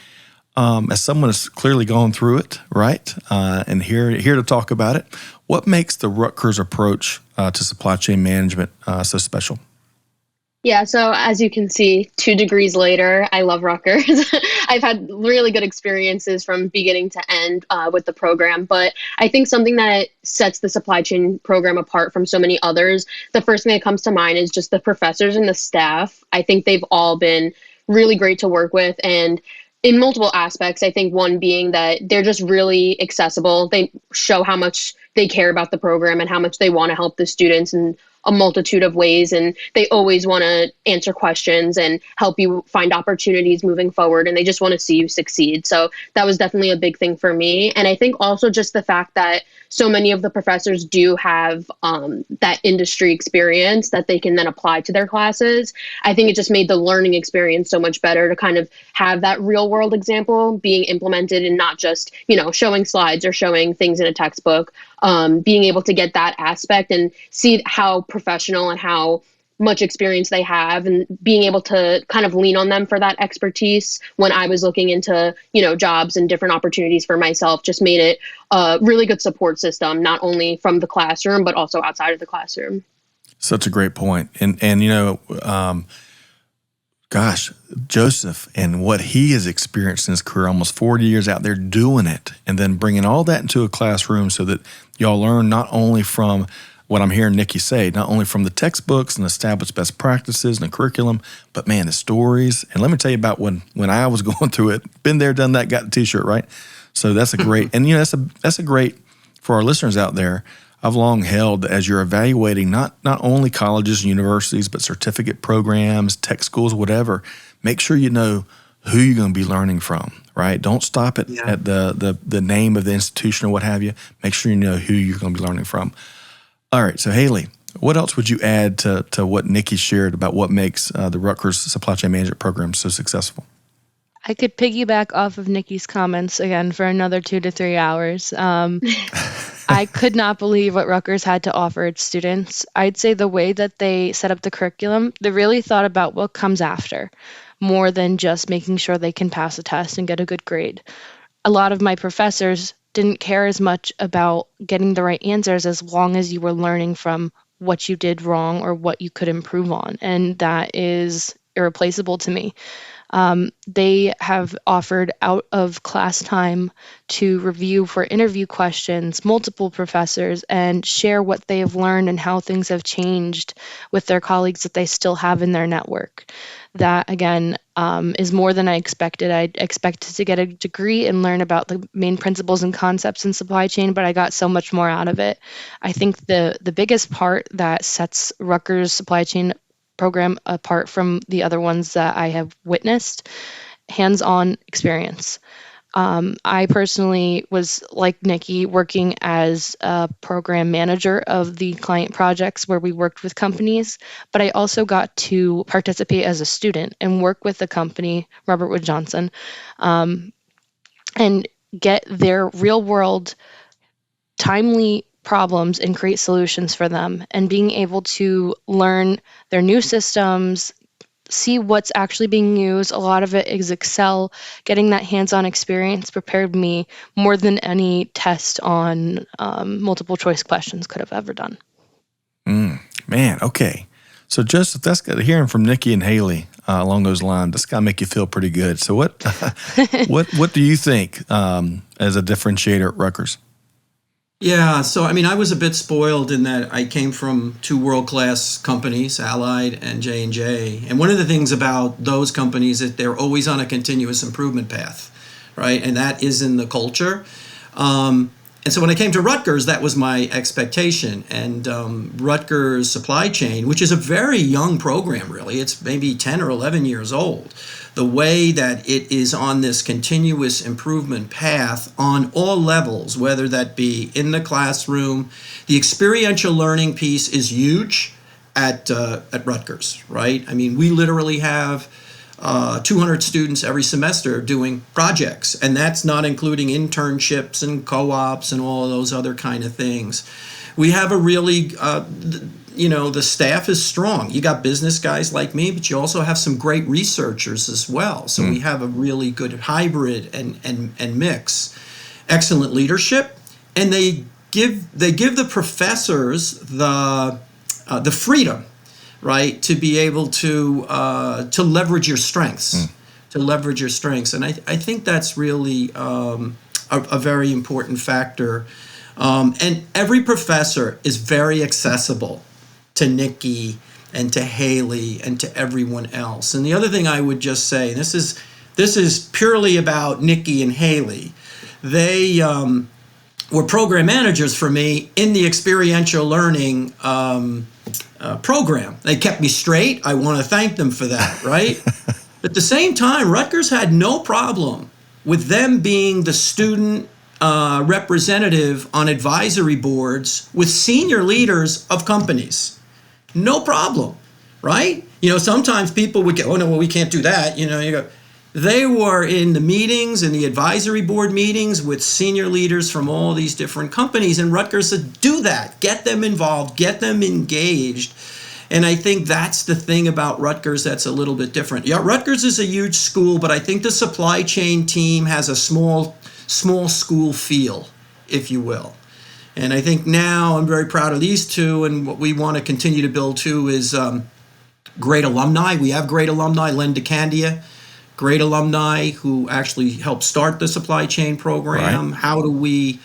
As someone has clearly gone through it, right, and here to talk about it, What makes the Rutgers approach to supply chain management so special? Yeah, so as you can see, 2 degrees later, I love Rutgers. I've had really good experiences from beginning to end with the program, but I think something that sets the supply chain program apart from so many others, the first thing that comes to mind is just the professors and the staff. I think they've all been really great to work with, and in multiple aspects. I think one being that they're just really accessible. They show how much they care about the program and how much they want to help the students in a multitude of ways. And they always want to answer questions and help you find opportunities moving forward. And they just want to see you succeed. So that was definitely a big thing for me. And I think also just the fact that so many of the professors do have that industry experience that they can then apply to their classes. I think it just made the learning experience so much better to kind of have that real world example being implemented and not just, showing slides or showing things in a textbook. Being able to get that aspect and see how professional and how much experience they have, and being able to kind of lean on them for that expertise when I was looking into, jobs and different opportunities for myself, just made it a really good support system, not only from the classroom, but also outside of the classroom. Such a great point. And Joseph and what he has experienced in his career, almost 40 years out there doing it, and then bringing all that into a classroom so that y'all learn not only from what I'm hearing Nikki say, not only from the textbooks and established best practices and the curriculum, but man, the stories. And let me tell you about when I was going through it, been there, done that, got the t-shirt, right? So that's a great, and that's a great, for our listeners out there, I've long held that as you're evaluating not only colleges and universities, but certificate programs, tech schools, whatever, make sure you know who you're going to be learning from, right? Don't stop at the name of the institution or what have you. Make sure you know who you're going to be learning from. All right, so Haley, what else would you add to what Nikki shared about what makes the Rutgers Supply Chain Management Program so successful? I could piggyback off of Nikki's comments again for another 2 to 3 hours. I could not believe what Rutgers had to offer its students. I'd say the way that they set up the curriculum, they really thought about what comes after, more than just making sure they can pass a test and get a good grade. A lot of my professors didn't care as much about getting the right answers as long as you were learning from what you did wrong or what you could improve on. And that is irreplaceable to me. They have offered out of class time to review for interview questions, multiple professors, and share what they have learned and how things have changed with their colleagues that they still have in their network. That, again, is more than I expected. I expected to get a degree and learn about the main principles and concepts in supply chain, but I got so much more out of it. I think the biggest part that sets Rutgers supply chain program apart from the other ones that I have witnessed, hands-on experience. I personally was, like Nikki, working as a program manager of the client projects where we worked with companies, but I also got to participate as a student and work with the company, Robert Wood Johnson, and get their real-world, timely problems and create solutions for them, and being able to learn their new systems, see what's actually being used. A lot of it is Excel. Getting that hands-on experience prepared me more than any test on multiple choice questions could have ever done. Man, okay. So Joseph, that's good. Hearing from Nikki and Haley along those lines, that's got to make you feel pretty good. So what do you think as a differentiator at Rutgers? Yeah, so I was a bit spoiled in that I came from 2 world-class companies, Allied and J&J. And one of the things about those companies is that they're always on a continuous improvement path, right? And that is in the culture. And so when I came to Rutgers, that was my expectation. And Rutgers Supply Chain, which is a very young program, really, it's maybe 10 or 11 years old. The way that it is on this continuous improvement path on all levels, whether that be in the classroom, the experiential learning piece is huge at Rutgers, right? We literally have 200 students every semester doing projects, and that's not including internships and co-ops and all of those other kind of things. We have a really, the staff is strong. You got business guys like me, but you also have some great researchers as well. So we have a really good hybrid and mix. Excellent leadership, and they give the professors the freedom, right, to be able to leverage your strengths, and I think that's really a very important factor. And every professor is very accessible to Nikki and to Haley and to everyone else. And the other thing I would just say, and this is purely about Nikki and Haley, they were program managers for me in the experiential learning program. They kept me straight. I want to thank them for that, right? At the same time, Rutgers had no problem with them being the student representative on advisory boards with senior leaders of companies. No problem, right? Sometimes people would get, oh no, well, we can't do that. You go. They were in the meetings, in the advisory board meetings with senior leaders from all these different companies, and Rutgers said, do that, get them involved, get them engaged. And I think that's the thing about Rutgers that's a little bit different. Yeah, Rutgers is a huge school, but I think the supply chain team has a small school feel, if you will. And I think now I'm very proud of these two, and what we want to continue to build too is great alumni. We have great alumni, Len DeCandia, great alumni who actually helped start the supply chain program. Right. How do we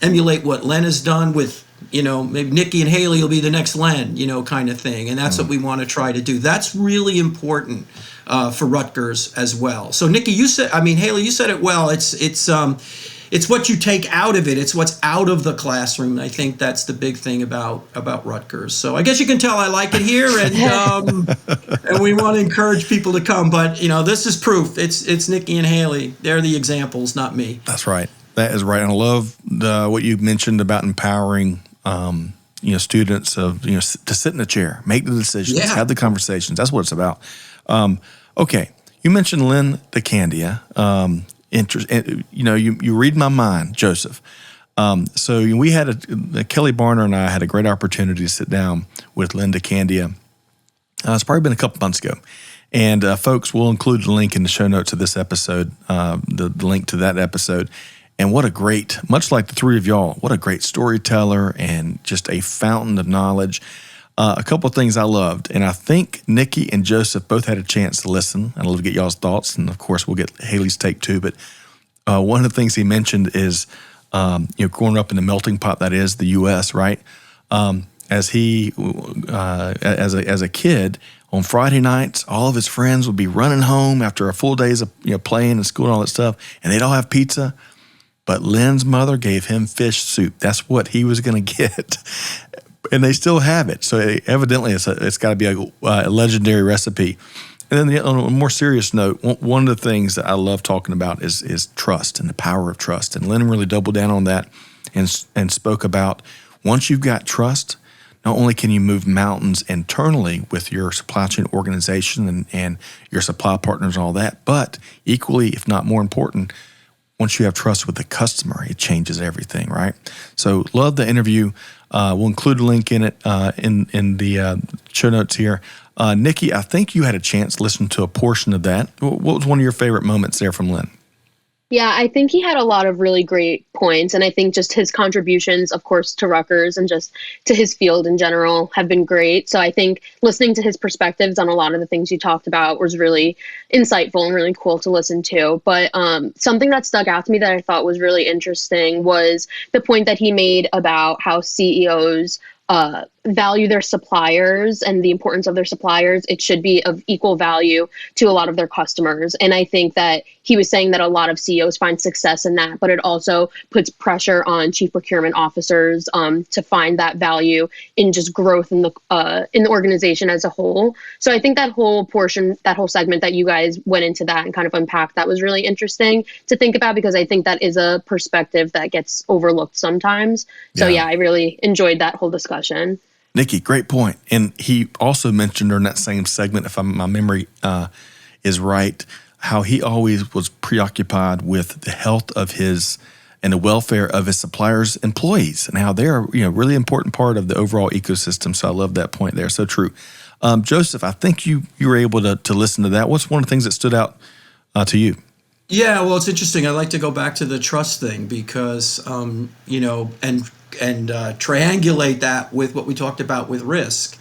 emulate what Len has done with, maybe Nikki and Haley will be the next Len, kind of thing. And that's what we want to try to do. That's really important for Rutgers as well. So Nikki, Haley, you said it well. It's what you take out of it. It's what's out of the classroom. I think that's the big thing about Rutgers. So I guess you can tell I like it here, and we want to encourage people to come. But this is proof. It's Nikki and Haley. They're the examples, not me. That's right. That is right. And I love what you mentioned about empowering students to sit in a chair, make the decisions, have the conversations. That's what it's about. Okay, you mentioned Len DeCandia. You read my mind, Joseph. So we had Kelly Barner and I had a great opportunity to sit down with Len DeCandia. It's probably been a couple months ago. And folks, we'll include the link in the show notes of this episode, the link to that episode. And what a great, much like the three of y'all, what a great storyteller and just a fountain of knowledge. A couple of things I loved, and I think Nikki and Joseph both had a chance to listen. I'd love to get y'all's thoughts, and of course we'll get Haley's take too. But one of the things he mentioned is, growing up in the melting pot that is the U.S., right? As a kid, on Friday nights, all of his friends would be running home after a full days of playing and school and all that stuff, and they'd all have pizza. But Len's mother gave him fish soup. That's what he was going to get. And they still have it. So evidently it's got to be a legendary recipe. And then on a more serious note, one of the things that I love talking about is trust and the power of trust. And Len really doubled down on that and spoke about once you've got trust, not only can you move mountains internally with your supply chain organization and your supply partners and all that, but equally, if not more important, once you have trust with the customer, it changes everything, right? So love the interview. We'll include a link in it in the show notes here. Nikki, I think you had a chance to listen to a portion of that. What was one of your favorite moments there from Len? Yeah, I think he had a lot of really great points. And I think just his contributions, of course, to Rutgers and just to his field in general have been great. So I think listening to his perspectives on a lot of the things you talked about was really insightful and really cool to listen to. But something that stuck out to me that I thought was really interesting was the point that he made about how CEOs value their suppliers and the importance of their suppliers. It should be of equal value to a lot of their customers. And I think that he was saying that a lot of CEOs find success in that, but it also puts pressure on chief procurement officers to find that value in just growth in the organization as a whole. So I think that whole portion, that whole segment that you guys went into that and kind of unpacked, that was really interesting to think about, because I think that is a perspective that gets overlooked sometimes. So yeah, I really enjoyed that whole discussion. Nikki, great point. And he also mentioned during that same segment, if my memory is right, how he always was preoccupied with the health of his and the welfare of his suppliers' employees and how they're a really important part of the overall ecosystem. So I love that point there. So true. Joseph, I think you were able to listen to that. What's one of the things that stood out to you? Yeah, well, it's interesting. I like to go back to the trust thing because, and triangulate that with what we talked about with risk.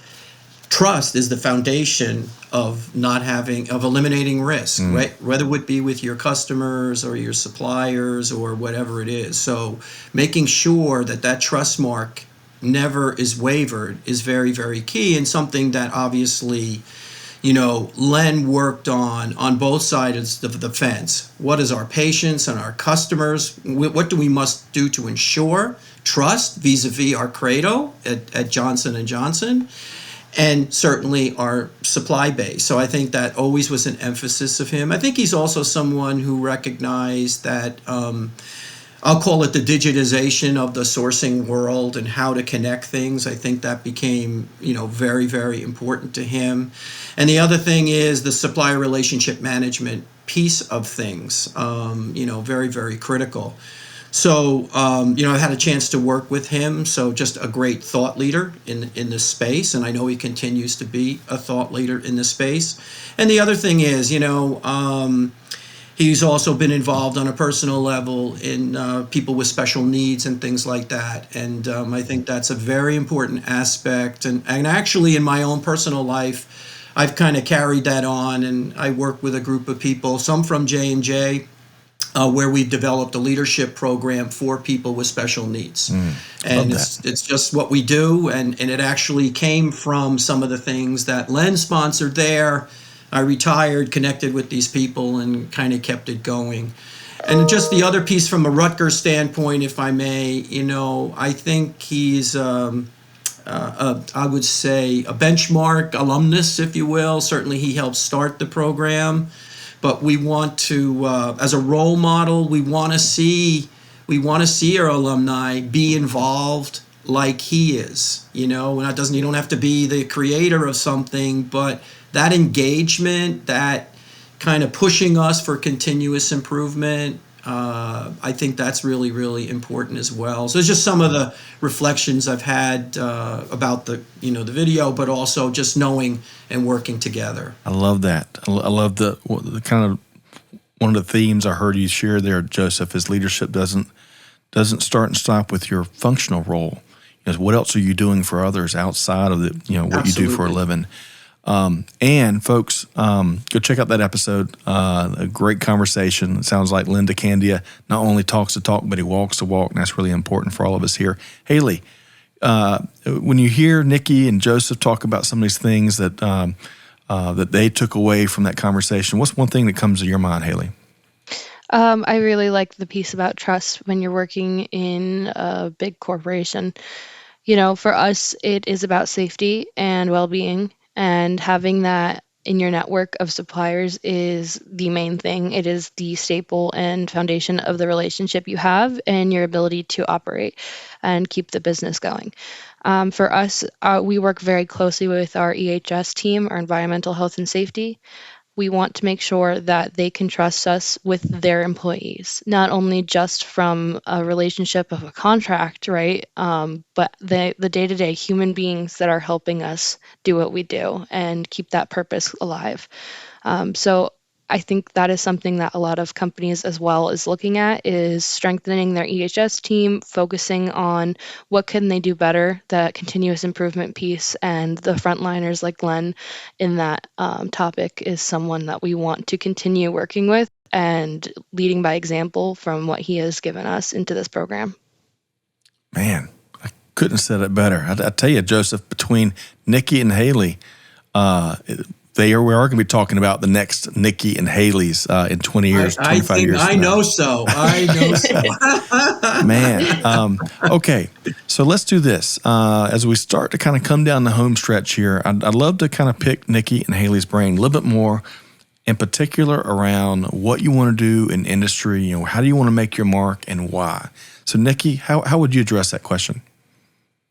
Trust is the foundation of eliminating risk, right? Whether it be with your customers or your suppliers or whatever it is. So making sure that trust mark never is wavered is very, very key, and something that obviously, Len worked on both sides of the fence. What is our patients and our customers? What do we must do to ensure trust vis-a-vis our credo at Johnson & Johnson? And certainly our supply base. So I think that always was an emphasis of him. I think he's also someone who recognized that, I'll call it the digitization of the sourcing world and how to connect things. I think that became, very, very important to him. And the other thing is the supplier relationship management piece of things, very, very critical. So, I've had a chance to work with him. So just a great thought leader in this space. And I know he continues to be a thought leader in this space. And the other thing is, he's also been involved on a personal level in people with special needs and things like that. And I think that's a very important aspect. And actually in my own personal life, I've kind of carried that on. And I work with a group of people, some from J&J, where we've developed a leadership program for people with special needs. And it's just what we do. And it actually came from some of the things that Len sponsored there. I retired, connected with these people, and kind of kept it going. And just the other piece from a Rutgers standpoint, if I may, I think he's, I would say, a benchmark alumnus, if you will. Certainly he helped start the program. But we want to, as a role model, we want to see our alumni be involved like he is. You don't have to be the creator of something, but that engagement, that kind of pushing us for continuous improvement, I think that's really, really important as well. So it's just some of the reflections I've had about the video, but also just knowing and working together. I love that. I love the kind of one of the themes I heard you share there, Joseph, is leadership doesn't start and stop with your functional role. What else are you doing for others outside of what Absolutely. You do for a living? And folks, go check out that episode. A great conversation. It sounds like Linda Candia not only talks the talk, but he walks the walk, and that's really important for all of us here. Haley, when you hear Nikki and Joseph talk about some of these things that they took away from that conversation, what's one thing that comes to your mind, Haley? I really like the piece about trust when you're working in a big corporation. For us, it is about safety and well-being. And having that in your network of suppliers is the main thing. It is the staple and foundation of the relationship you have and your ability to operate and keep the business going. For us, we work very closely with our EHS team, our environmental health and safety. We want to make sure that they can trust us with their employees, not only just from a relationship of a contract, right? But the day-to-day human beings that are helping us do what we do and keep that purpose alive. So I think that is something that a lot of companies as well is looking at, is strengthening their EHS team, focusing on what can they do better, that continuous improvement piece, and the frontliners like Glenn in that topic is someone that we want to continue working with and leading by example from what he has given us into this program. Man, I couldn't have said it better. I tell you, Joseph, between Nikki and Haley, we are going to be talking about the next Nikki and Haley's in 20 years, 25 years. I know so. Man. Okay. So let's do this. As we start to kind of come down the home stretch here, I'd love to kind of pick Nikki and Haley's brain a little bit more, in particular around what you want to do in industry. How do you want to make your mark and why? So Nikki, how would you address that question?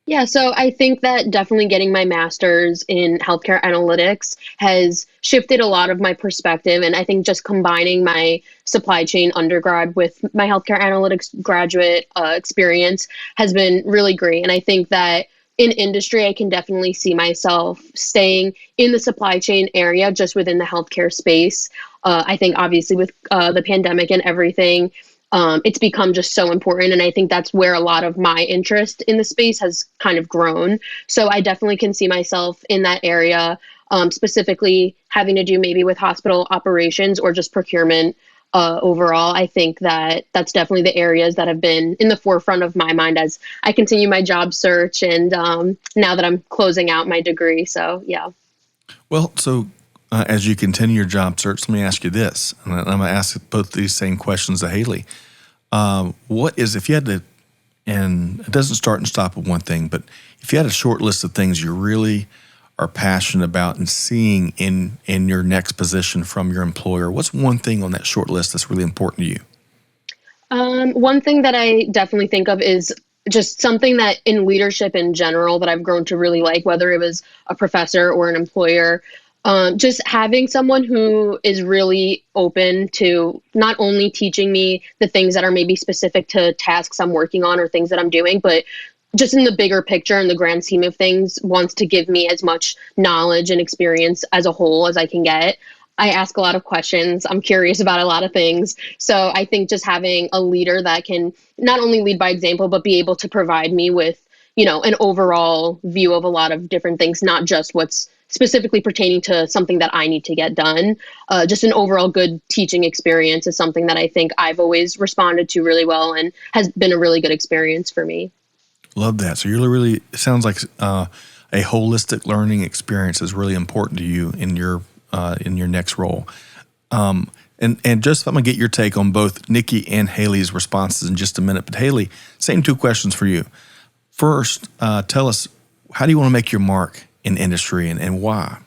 Yeah, so I think that definitely getting my master's in healthcare analytics has shifted a lot of my perspective. And I think just combining my supply chain undergrad with my healthcare analytics graduate experience has been really great. And I think that in industry, I can definitely see myself staying in the supply chain area just within the healthcare space. I think obviously with the pandemic and everything, it's become just so important. And I think that's where a lot of my interest in the space has kind of grown. So I definitely can see myself in that area, specifically having to do maybe with hospital operations or just procurement. Overall, I think that that's definitely the areas that have been in the forefront of my mind as I continue my job search and now that I'm closing out my degree. So, yeah. Well, so as you continue your job search, let me ask you this. And I'm going to ask both these same questions to Haley. What is, if you had to, and it doesn't start and stop with one thing, but if you had a short list of things you really are passionate about and seeing in your next position from your employer, what's one thing on that short list that's really important to you? One thing that I definitely think of is just something that in leadership in general that I've grown to really like, whether it was a professor or an employer, just having someone who is really open to not only teaching me the things that are maybe specific to tasks I'm working on or things that I'm doing, but just in the bigger picture and the grand scheme of things, wants to give me as much knowledge and experience as a whole as I can get. I ask a lot of questions. I'm curious about a lot of things. So I think just having a leader that can not only lead by example, but be able to provide me with, an overall view of a lot of different things, not just what's specifically pertaining to something that I need to get done. Just an overall good teaching experience is something that I think I've always responded to really well and has been a really good experience for me. Love that. So you're really, it sounds like a holistic learning experience is really important to you in your next role. And just I'm gonna get your take on both Nikki and Haley's responses in just a minute. But Haley, same two questions for you. First, tell us, how do you want to make your mark in industry and why?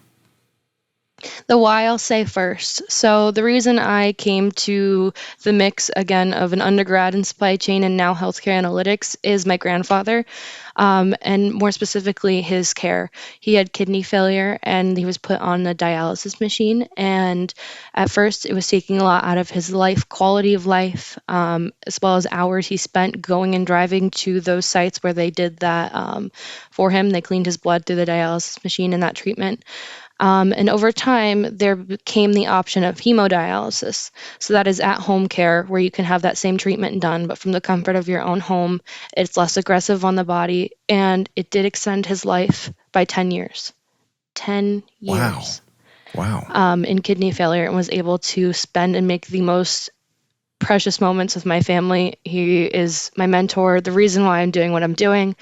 The why I'll say first. So the reason I came to the mix again of an undergrad in supply chain and now healthcare analytics is my grandfather, and more specifically his care. He had kidney failure and he was put on a dialysis machine. And at first it was taking a lot out of his life, quality of life, as well as hours he spent going and driving to those sites where they did that for him. They cleaned his blood through the dialysis machine and that treatment. And over time, there became the option of hemodialysis. So that is at-home care where you can have that same treatment done, but from the comfort of your own home. It's less aggressive on the body, and it did extend his life by 10 years. 10 years. Wow. In kidney failure, and was able to spend and make the most precious moments with my family. He is my mentor, the reason why I'm doing what I'm doing.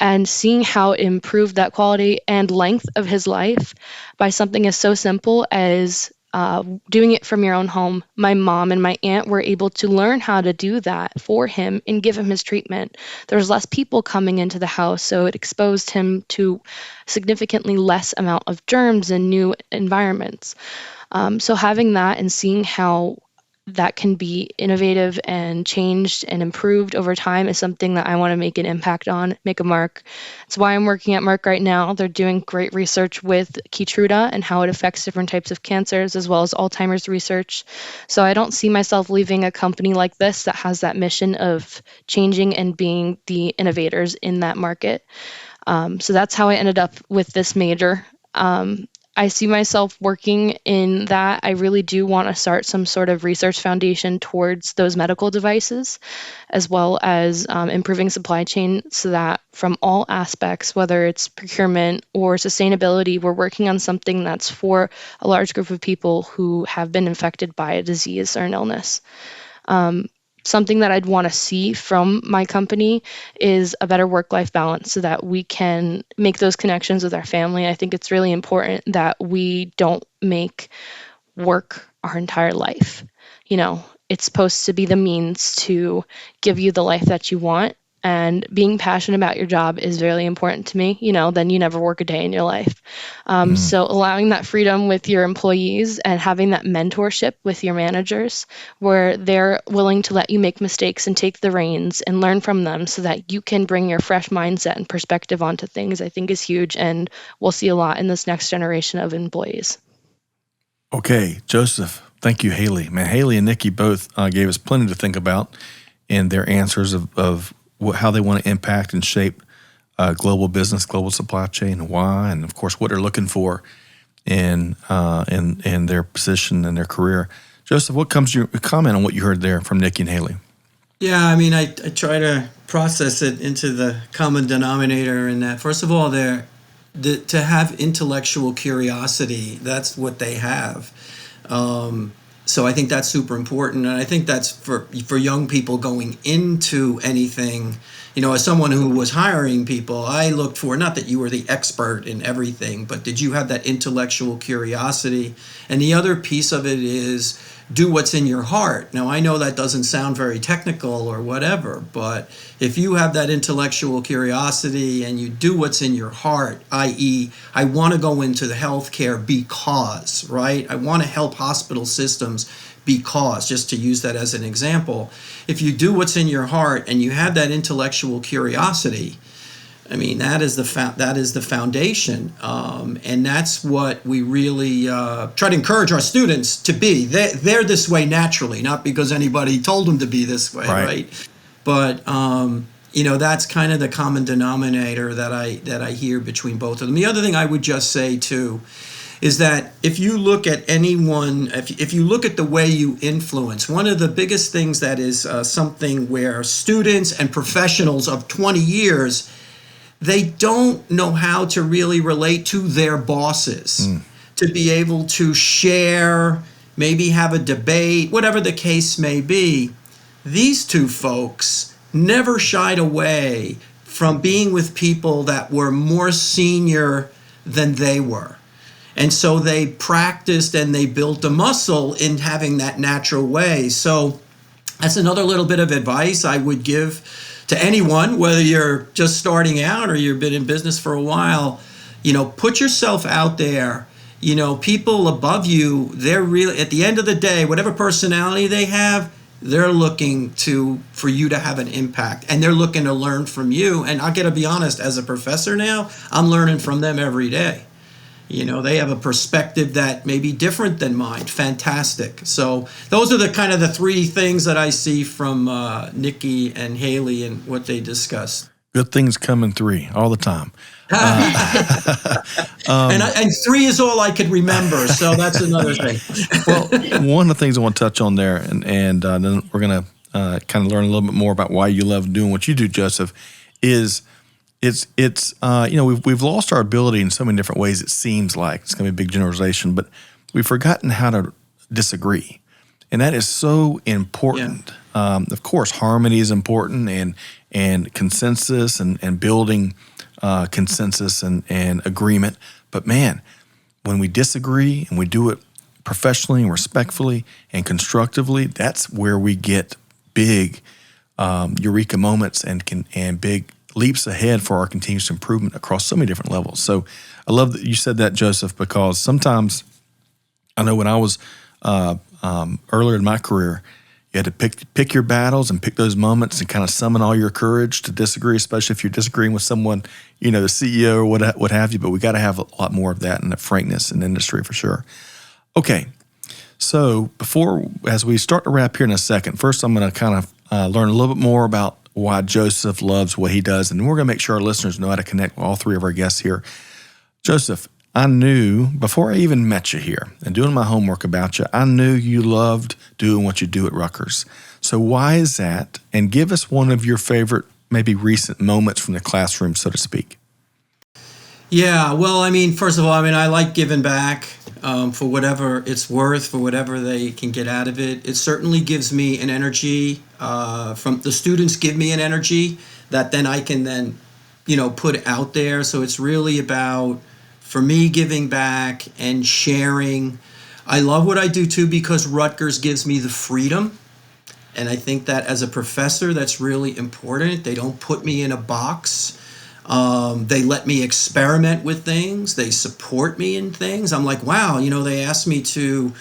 And seeing how it improved that quality and length of his life by something as so simple as doing it from your own home. My mom and my aunt were able to learn how to do that for him and give him his treatment. There was less people coming into the house, so it exposed him to significantly less amount of germs and new environments. So having that and seeing how that can be innovative and changed and improved over time is something that I want to make an impact on, make a mark. That's why I'm working at Merck right now. They're doing great research with Keytruda and how it affects different types of cancers, as well as Alzheimer's research. So I don't see myself leaving a company like this that has that mission of changing and being the innovators in that market. So that's how I ended up with this major. I see myself working in that. I really do want to start some sort of research foundation towards those medical devices, as well as improving supply chain so that from all aspects, whether it's procurement or sustainability, we're working on something that's for a large group of people who have been infected by a disease or an illness. Something that I'd want to see from my company is a better work-life balance so that we can make those connections with our family. I think it's really important that we don't make work our entire life. It's supposed to be the means to give you the life that you want. And being passionate about your job is really important to me. Then you never work a day in your life. So allowing that freedom with your employees and having that mentorship with your managers where they're willing to let you make mistakes and take the reins and learn from them so that you can bring your fresh mindset and perspective onto things, I think is huge. And we'll see a lot in this next generation of employees. Okay, Joseph. Thank you, Haley. Man, Haley and Nikki both gave us plenty to think about in their answers of how they want to impact and shape global business, global supply chain, why, and of course what they're looking for in their position and their career. Joseph, what comes to your comment on what you heard there from Nikki and Haley? Yeah, I mean, I try to process it into the common denominator in that, first of all, to have intellectual curiosity, that's what they have. So I think that's super important. And I think that's for young people going into anything. As someone who was hiring people, I looked for, not that you were the expert in everything, but did you have that intellectual curiosity? And the other piece of it is do what's in your heart. Now, I know that doesn't sound very technical or whatever, but if you have that intellectual curiosity and you do what's in your heart, i.e., I want to go into the healthcare because, right? I want to help hospital systems because, just to use that as an example, if you do what's in your heart and you have that intellectual curiosity, I mean, that is the foundation, and that's what we really try to encourage our students to be. They're this way naturally, not because anybody told them to be this way, right? But that's kind of the common denominator that I hear between both of them. The other thing I would just say too is that if you look at anyone, if you look at the way you influence, one of the biggest things that is something where students and professionals of 20 years, they don't know how to really relate to their bosses, to be able to share, maybe have a debate, whatever the case may be. These two folks never shied away from being with people that were more senior than they were. And so they practiced and they built a muscle in having that natural way. So that's another little bit of advice I would give to anyone, whether you're just starting out or you've been in business for a while. Put yourself out there. People above you, they're really, at the end of the day, whatever personality they have, they're looking for you to have an impact, and they're looking to learn from you. And I got to be honest, as a professor now, I'm learning from them every day. They have a perspective that may be different than mine. Fantastic. So those are the kind of the three things that I see from Nikki and Haley and what they discussed. Good things come in three all the time. And three is all I could remember, so that's another thing. Well, one of the things I want to touch on there, and then we're going to kind of learn a little bit more about why you love doing what you do, Joseph, is we've lost our ability in so many different ways. It seems like it's going to be a big generalization, but we've forgotten how to disagree, and that is so important. Yeah. Of course, harmony is important, and consensus and building consensus and agreement. But man, when we disagree and we do it professionally and respectfully and constructively, that's where we get big eureka moments and big leaps ahead for our continuous improvement across so many different levels. So I love that you said that, Joseph, because sometimes I know when I was earlier in my career, you had to pick your battles and pick those moments and kind of summon all your courage to disagree, especially if you're disagreeing with someone, the CEO or what have you. But we got to have a lot more of that and that frankness in the industry for sure. Okay, so as we start to wrap here in a second, first I'm going to kind of learn a little bit more about why Joseph loves what he does, and we're going to make sure our listeners know how to connect with all three of our guests here. Joseph, I knew before I even met you here and doing my homework about you, I knew you loved doing what you do at Rutgers. So why is that? And give us one of your favorite, maybe recent moments from the classroom, so to speak. Yeah, well, first of all, I like giving back for whatever it's worth, for whatever they can get out of it. It certainly gives me an energy from the students give me an energy that then I can put out there. So it's really about, for me, giving back and sharing. I love what I do too because Rutgers gives me the freedom. And I think that as a professor, that's really important. They don't put me in a box. They let me experiment with things. They support me in things. I'm like, wow, they asked me to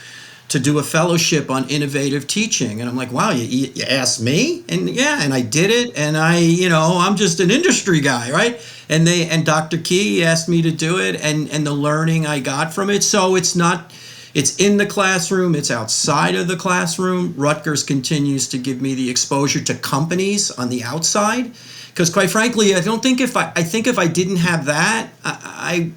do a fellowship on innovative teaching. And I'm like, wow, you asked me? And yeah, and I did it. And I'm just an industry guy, right? And Dr. Key asked me to do it and the learning I got from it. So it's in the classroom, it's outside of the classroom. Rutgers continues to give me the exposure to companies on the outside. Because quite frankly, I think if I didn't have that, I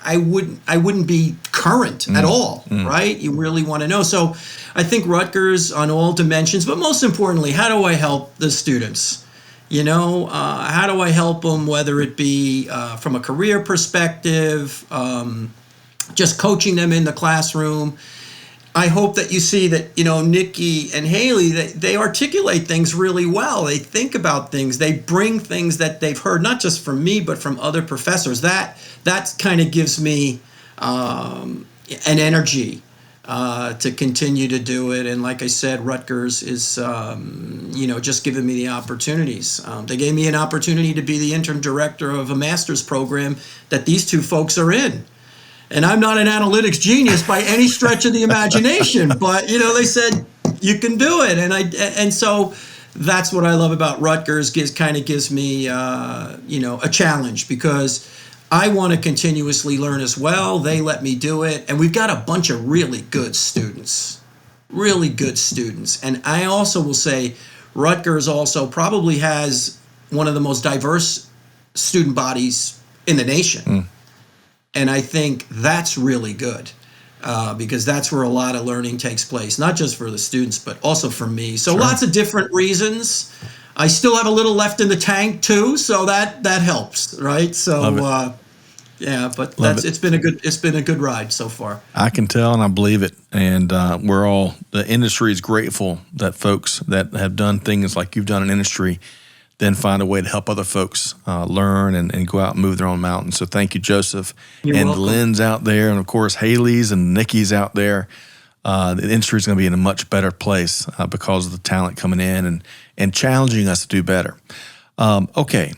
I wouldn't be current at all, right? You really want to know. So I think Rutgers on all dimensions, but most importantly, how do I help the students? How do I help them, whether it be from a career perspective, just coaching them in the classroom. I hope that you see that, Nikki and Haley, they articulate things really well. They think about things. They bring things that they've heard, not just from me, but from other professors. That kind of gives me an energy to continue to do it. And like I said, Rutgers is, just giving me the opportunities. They gave me an opportunity to be the interim director of a master's program that these two folks are in. And I'm not an analytics genius by any stretch of the imagination, but they said you can do it, and so that's what I love about Rutgers. Gives me a challenge, because I want to continuously learn as well. They let me do it, and we've got a bunch of really good students. And I also will say Rutgers also probably has one of the most diverse student bodies in the nation. And I think that's really good, because that's where a lot of learning takes place, not just for the students, but also for me. So Lots of different reasons. I still have a little left in the tank too, so that helps, right? So it's been a good ride so far. I can tell, and I believe it. And the industry is grateful that folks that have done things like you've done in industry then find a way to help other folks learn and go out and move their own mountains. So thank you, Joseph. You're and welcome. Lynn's out there, and of course Haley's and Nikki's out there. The industry is going to be in a much better place because of the talent coming in and challenging us to do better. Okay,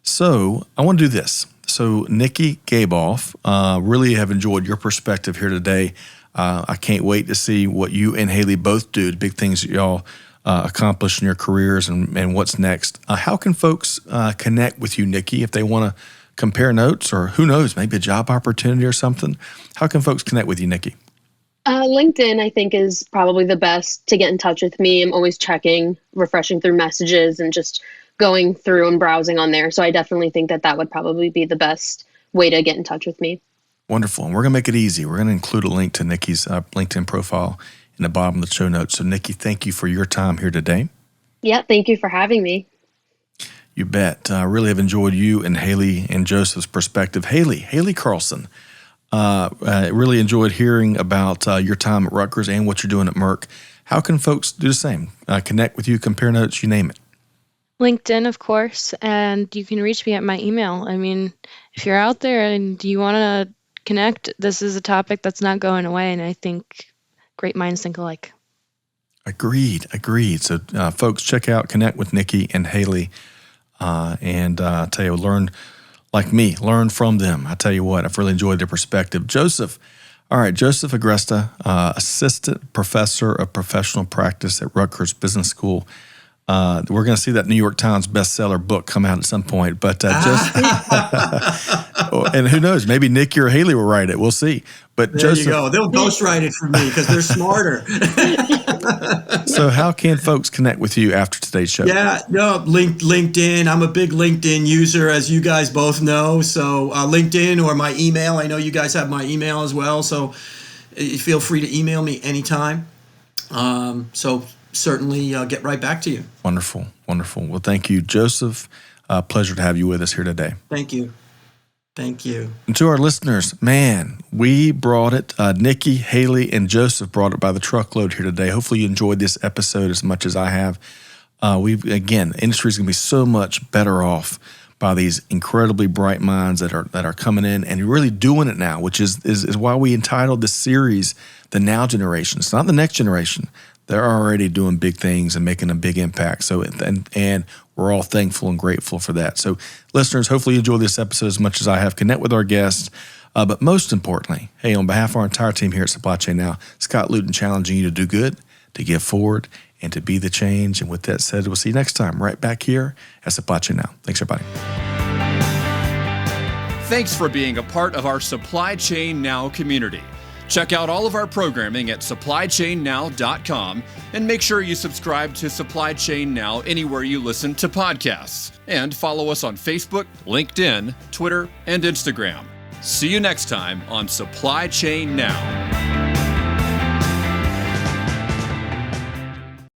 so I want to do this. So Nikki Gaboff, really have enjoyed your perspective here today. I can't wait to see what you and Haley both do, the big things that y'all accomplish in your careers and what's next. How can folks connect with you, Nikki, if they want to compare notes, or who knows, maybe a job opportunity or something? How can folks connect with you, Nikki? LinkedIn, I think, is probably the best to get in touch with me. I'm always checking, refreshing through messages, and just going through and browsing on there. So I definitely think that would probably be the best way to get in touch with me. Wonderful. And we're going to make it easy. We're going to include a link to Nikki's LinkedIn profile in the bottom of the show notes. So, Nikki, thank you for your time here today. Yeah, thank you for having me. You bet. I really have enjoyed you and Haley and Joseph's perspective. Haley Carlsen, really enjoyed hearing about your time at Rutgers and what you're doing at Merck. How can folks do the same? Connect with you, compare notes, you name it. LinkedIn, of course, and you can reach me at my email. I mean, if you're out there and you want to connect, this is a topic that's not going away, and I think great minds think alike. Agreed. So, folks, check out, connect with Nikki and Haley, and tell you, learn like me, learn from them. I tell you what, I've really enjoyed their perspective. Joseph Agresta, Assistant Professor of Professional Practice at Rutgers Business School. We're going to see that New York Times bestseller book come out at some point, but just and who knows, maybe Nikki or Haley will write it. We'll see. But there Joseph, you go. They'll ghostwrite it for me because they're smarter. So how can folks connect with you after today's show? Yeah, no, LinkedIn. I'm a big LinkedIn user, as you guys both know. So LinkedIn or my email. I know you guys have my email as well. So feel free to email me anytime. So certainly get right back to you. Wonderful. Well, thank you, Joseph. Pleasure to have you with us here today. Thank you. And to our listeners, man, we brought it. Nikki, Haley, and Joseph brought it by the truckload here today. Hopefully you enjoyed this episode as much as I have. Industry is going to be so much better off by these incredibly bright minds that are coming in and really doing it now, which is why we entitled this series The Now Generation. It's not the next generation. They're already doing big things and making a big impact. So, and we're all thankful and grateful for that. So, listeners, hopefully you enjoy this episode as much as I have. Connect with our guests. But most importantly, hey, on behalf of our entire team here at Supply Chain Now, Scott Luton challenging you to do good, to give forward, and to be the change. And with that said, we'll see you next time right back here at Supply Chain Now. Thanks, everybody. Thanks for being a part of our Supply Chain Now community. Check out all of our programming at supplychainnow.com and make sure you subscribe to Supply Chain Now anywhere you listen to podcasts. And follow us on Facebook, LinkedIn, Twitter, and Instagram. See you next time on Supply Chain Now.